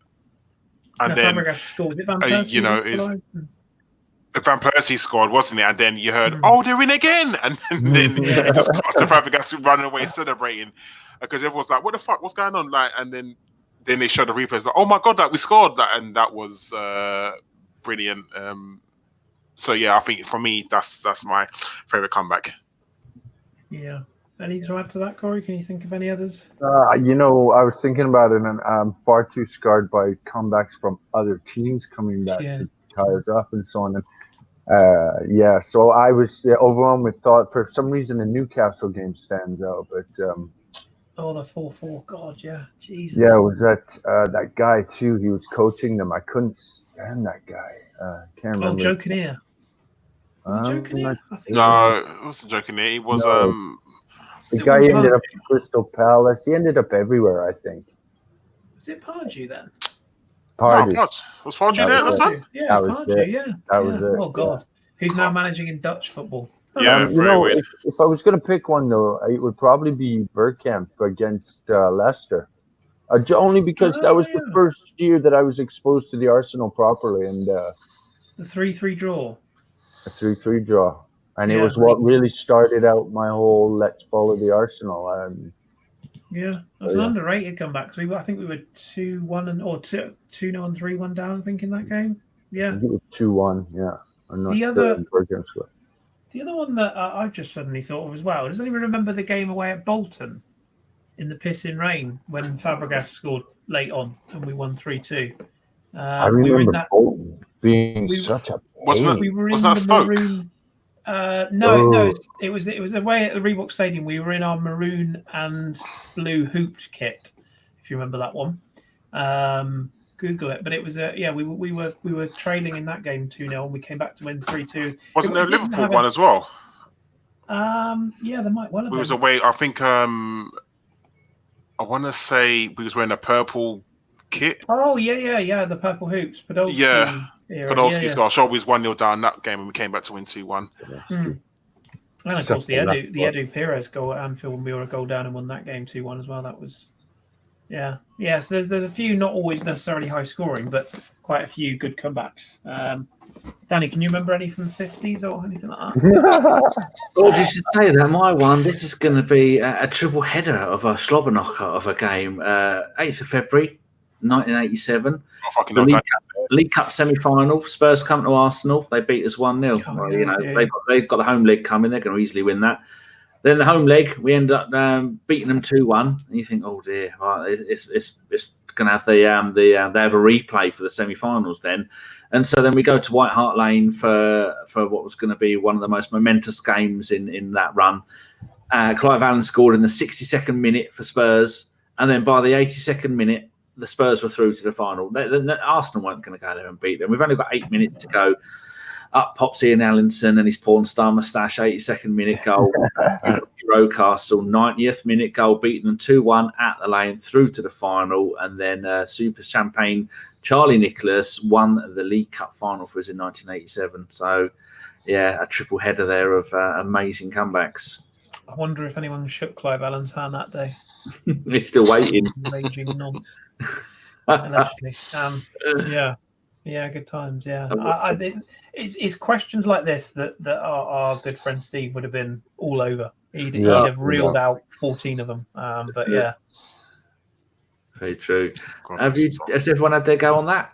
And then Fabregas scored. Was it Van Persie? Van Persie scored, wasn't it? And then you heard, "Oh, they're in again!" And then it just cost to Fabregas running away celebrating because everyone's like, "What the fuck? What's going on?" Like, and then they showed the replays, like, "Oh my god, like we scored!" That, and that was brilliant. So yeah, I think for me, that's my favorite comeback. Yeah. Any to add to that, Cory? Can you think of any others? I was thinking about it, and I'm far too scarred by comebacks from other teams coming back to tie us up and so on. And so I was overwhelmed with thought. For some reason, the Newcastle game stands out, but the 4-4, God, yeah, Jesus. Yeah, it was that guy too. He was coaching them. I couldn't stand that guy. Can't remember. Oh, Joe Kinnear. Was it Joe Kinnear? No, it wasn't Joe Kinnear. He was the guy ended up in Crystal Palace. He ended up everywhere, I think. Was it Pardew then? Pardew. No, was Pardew there at the time? Yeah, Pardew, That was it. Oh, God. Who's now managing in Dutch football? Yeah, very weird. If I was going to pick one, though, it would probably be Bergkamp against Leicester. Only because that was the first year that I was exposed to the Arsenal properly. And the 3-3 draw. A 3-3 draw. And it was what really started out my whole let's follow the Arsenal. Yeah, it was an underrated comeback. I think we were 2-1 or 2-0 and 3-1 down. I think in that game. Yeah, I think it was 2-1. Yeah, I'm not The sure other- Bergkamp scored. the other one that I just suddenly thought of as well. Does anyone remember the game away at Bolton in the pissing rain when Fabregas scored late on and we won 3-2? I remember Bolton being such a Wasn't pain. We were in Wasn't the that Stoke? maroon. Oh. It was away at the Reebok Stadium. We were in our maroon and blue hooped kit, if you remember that one. Google it, but it was we were trailing in that game 2-0 and we came back to win 3-2. Wasn't there a Liverpool one as well? Yeah, there might well have We been. was away. I think I want to say we was wearing a purple kit. Oh yeah, the purple hoops. Podolski. Yeah. era. Podolski's goal. Sure, we was 1-0 down that game and we came back to win 2-1. And of course the Edu Pires goal at Anfield when we were a goal down and won that game 2-1 as well. That was So there's a few not always necessarily high scoring, but quite a few good comebacks. Danny, can you remember any from the 50s or anything like that? Well, you should say that. My one, this is going to be a triple header of a slobberknocker of a game. 8th of February, 1987. League Cup semi-final. Spurs come to Arsenal. They beat us 1-0. They've got the home leg coming. They're going to easily win that. Then the home leg, we end up beating them 2-1. And you think, oh dear, right, it's going to have they have a replay for the semi-finals then. And so then we go to White Hart Lane for what was going to be one of the most momentous games in that run. Clive Allen scored in the 62nd minute for Spurs, and then by the 82nd minute, the Spurs were through to the final. Arsenal weren't going to go there and beat them. We've only got 8 minutes to go. Up pops Ian Allinson and his porn star moustache, 82nd minute goal. Rocastle, 90th minute goal, beating them 2-1 at the Lane through to the final. And then Super Champagne Charlie Nicholas won the League Cup final for us in 1987. So, yeah, a triple header there of amazing comebacks. I wonder if anyone shook Clive Allen's hand that day. He's still waiting. Raging nonce. Allegedly. Yeah, good times. Yeah, it's questions like this that our good friend Steve would have been all over. He'd have reeled out 14 of them. But yeah, very true. Has everyone had their go on that?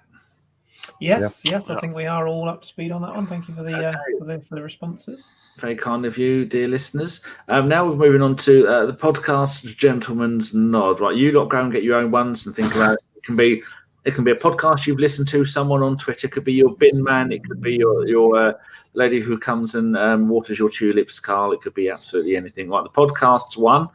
Yes. I think we are all up to speed on that one. Thank you for the responses. Very kind of you, dear listeners. Now we're moving on to the podcast gentleman's nod. Right, you lot go and get your own ones and think about it. It can be a podcast you've listened to, someone on Twitter. It could be your bin man. It could be your lady who comes and waters your tulips, Karl. It could be absolutely anything. Like the podcast's one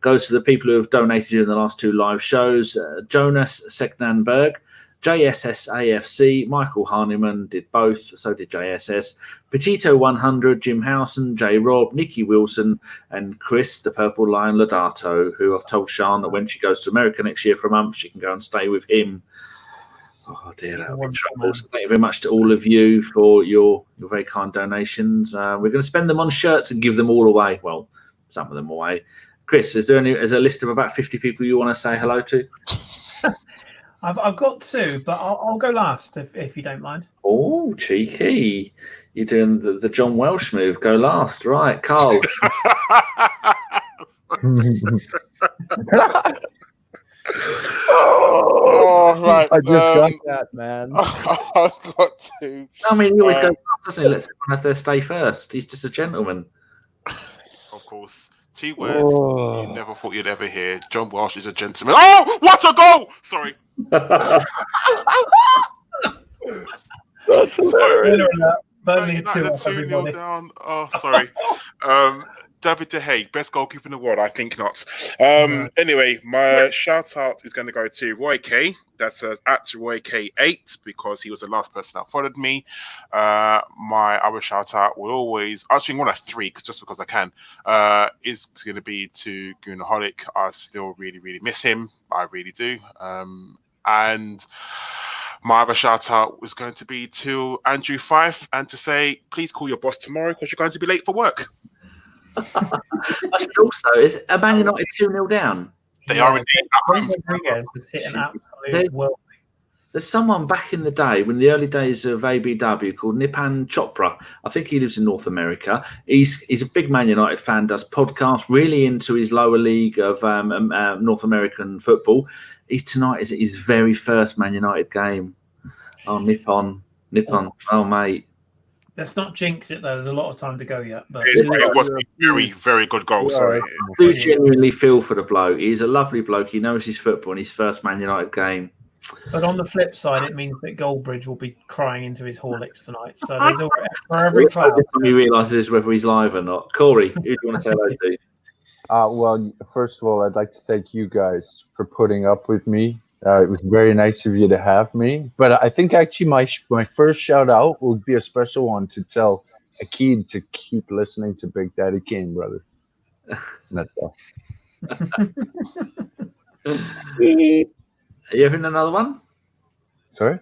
goes to the people who have donated in the last 2 live shows. Jonas Segnanberg, JSSAFC, Michael Harniman did both. So did JSS. Petito 100, Jim Howson, J Rob, Nikki Wilson, and Kris, the Purple Lion Lodato, who I've told Sian that when she goes to America next year for a month, she can go and stay with him. Oh dear, that'll be trouble. So thank you very much to all of you for your very kind donations. We're going to spend them on shirts and give them all away. Well, some of them away. Kris, is there a list of about 50 people you want to say hello to? I've got 2, but I'll go last if you don't mind. Oh, cheeky! You're doing the John Welsh move. Go last, right, Karl? Right. I just got that, man. I've got 2. I mean, he always goes last, doesn't he? Let's everyone has their stay first. He's just a gentleman. Of course. 2 words you never thought you'd ever hear. John Welsh is a gentleman. Oh, what a goal! Sorry. That's hilarious. Burnley 2-0 down. Oh, sorry. David De Gea, best goalkeeper in the world? I think not. Anyway, my shout out is going to go to Roy K. That's at Roy K8 because he was the last person that followed me. My other shout out will always, actually one of 3, just because I can, is going to be to Goonaholic. I still really, really miss him. I really do. And my other shout out was going to be to Andrew Fife and to say, please call your boss tomorrow because you're going to be late for work. I should also, is Man United 2-0 down? They are indeed. Rodriguez has hit an absolute world. There's someone back in the day, when the early days of ABW, called Nipan Chopra. I think he lives in North America. He's a big Man United fan, does podcasts, really into his lower league of North American football. Tonight is his very first Man United game. Oh, Nippon. Oh, mate. Let's not jinx it, though. There's a lot of time to go yet. But It was a very, very good goal. Sorry. I do genuinely feel for the bloke. He's a lovely bloke. He knows his football in his first Man United game. But on the flip side, it means that Goldbridge will be crying into his Horlicks tonight. So there's for every cloud. He realises whether he's live or not. Corey, who do you want to say hello to? Well, first of all, I'd like to thank you guys for putting up with me. It was very nice of you to have me. But I think actually my first shout out would be a special one to tell Akeem to keep listening to Big Daddy Kane, brother. That's all. Are you having another one? Sorry?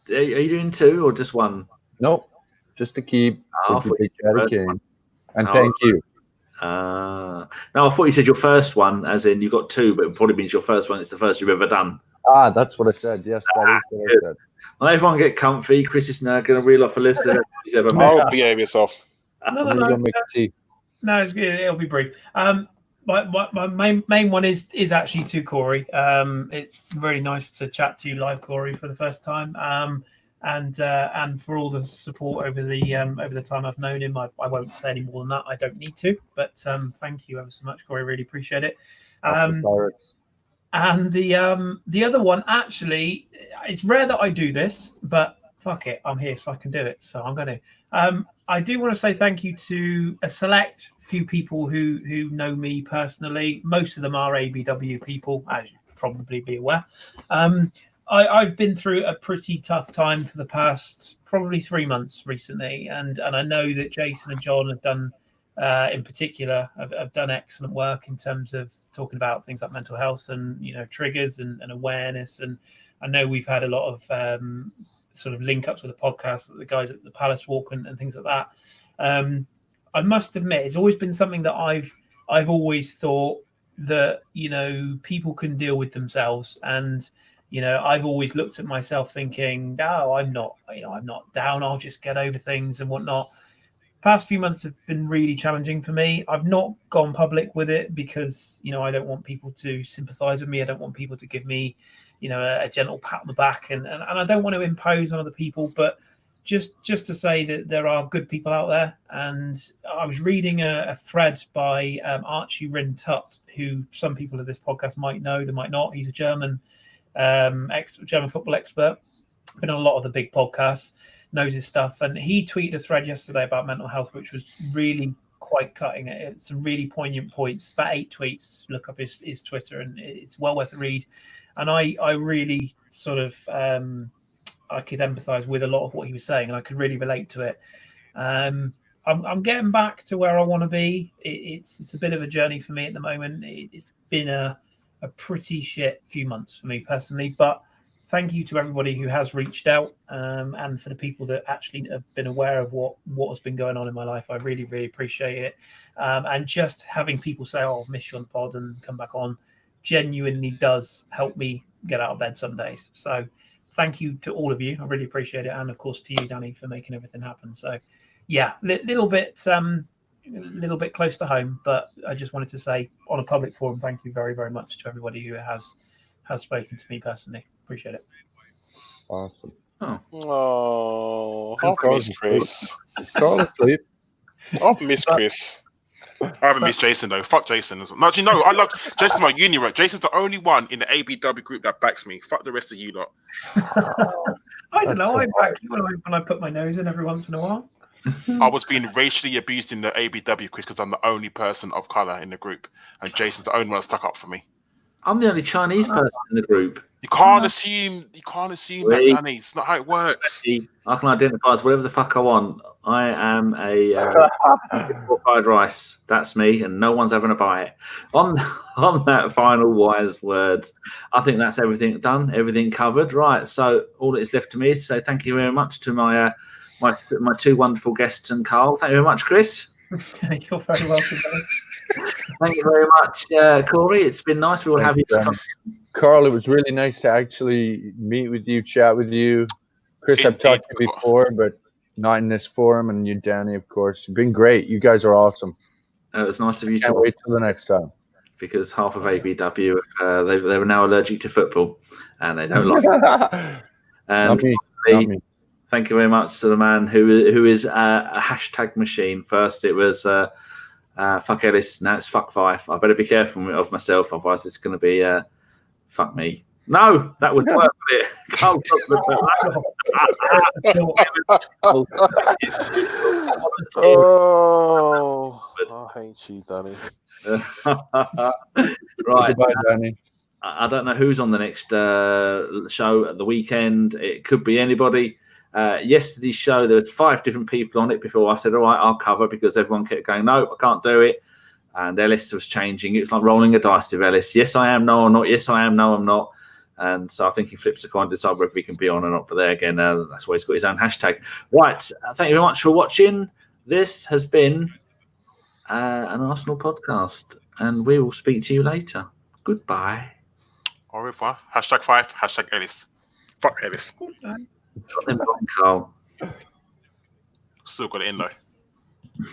Are you doing two or just one? Nope. Just to keep Big Daddy Kane. And thank you. No, I thought you said your first one, as in you got two, but it probably means your first one is the first you've ever done. That's what I said. Yes, that is what I said. Well, everyone get comfy. Kris is now going to reel off a list of he's ever made. Oh, behave yourself. No. No, it'll be brief. My main one is actually to Cory. It's really nice to chat to you live, Cory, for the first time. And for all the support over the time I've known him. I won't say any more than that. I don't need to. But thank you ever so much, Cory. Really appreciate it. And the other one, actually, it's rare that I do this, but fuck it, I'm here so I can do it. So I'm going to. I do want to say thank you to a select few people who know me personally. Most of them are ABW people, as you probably be aware. I've been through a pretty tough time for the past probably 3 months recently, and I know that Jason and John have done, in particular, have done excellent work in terms of talking about things like mental health and triggers and awareness. And I know we've had a lot of sort of link ups with the podcast, the guys at the Palace Walk and things like that. I must admit, it's always been something that I've always thought that people can deal with themselves, and I've always looked at myself thinking, no, I'm not down. I'll just get over things and whatnot. Past few months have been really challenging for me. I've not gone public with it because I don't want people to sympathise with me. I don't want people to give me a gentle pat on the back, and I don't want to impose on other people, but just to say that there are good people out there. And I was reading a thread by Archie Rintut, who some people of this podcast might know, they might not. He's a German German football expert, been on a lot of the big podcasts, knows his stuff, and he tweeted a thread yesterday about mental health, which was really quite cutting it. It's some really poignant points, about 8 tweets. Look up his Twitter, and it's well worth a read. And I really sort of I could empathize with a lot of what he was saying, and I could really relate to it. I'm getting back to where I want to be. It's a bit of a journey for me at the moment. It's been a pretty shit few months for me personally, but thank you to everybody who has reached out, and for the people that actually have been aware of what has been going on in my life. I really, really appreciate it. And just having people say, "Oh, miss you on the pod," and come back on, genuinely does help me get out of bed some days. So thank you to all of you. I really appreciate it. And of course to you, Danny, for making everything happen. So yeah, little bit close to home, but I just wanted to say on a public forum, thank you very, very much to everybody who has spoken to me personally. Appreciate it. Awesome. Oh, I've missed Kris. Is Karl asleep? I've missed Kris. I haven't missed Jason though. Fuck Jason as well. No, actually, no. I love Jason's my uni right. Jason's the only one in the ABW group that backs me. Fuck the rest of you lot. I don't know. I back you when I put my nose in every once in a while. I was being racially abused in the ABW quiz because I'm the only person of color in the group, and Jason's the only one that stuck up for me. I'm the only Chinese person in the group. You can't assume that, Danny. It's not how it works. I can identify as whatever the fuck I want. I am a fried rice. That's me, and no one's ever going to buy it. On that final wise words, I think that's everything done, everything covered. Right. So all that is left to me is to say thank you very much to my two wonderful guests and Karl. Thank you very much, Kris. You're very welcome, buddy. Thank you very much, Cory. It's been nice. We will have you. Karl, it was really nice to actually meet with you, chat with you. Kris, I've talked to you before, but not in this forum. And you, Danny, of course. You've been great. You guys are awesome. It was nice of you. Can't wait till the next time. Because half of ABW, they were now allergic to football, and they don't like it. And Not me. Thank you very much to the man who is a hashtag machine. First, it was fuck Ellis. Now it's fuck Fife. I better be careful of myself, otherwise it's going to be fuck me. No, that would work. I hate you, Danny. Right. Goodbye, Danny. I don't know who's on the next show at the weekend. It could be anybody. Yesterday's show, there was 5 different people on it before I said, all right, I'll cover, because everyone kept going, no, I can't do it. And Ellis was changing. It was like rolling a dice with Ellis. Yes, I am. No, I'm not. Yes, I am. No, I'm not. And so I think he flips a coin to decide whether he can be on or not. But there again, that's why he's got his own hashtag. Right. Thank you very much for watching. This has been an Arsenal podcast, and we will speak to you later. Goodbye. Au revoir. Hashtag 5. Hashtag Ellis. Fuck Ellis. Got them wrong, Karl. Still got it in though.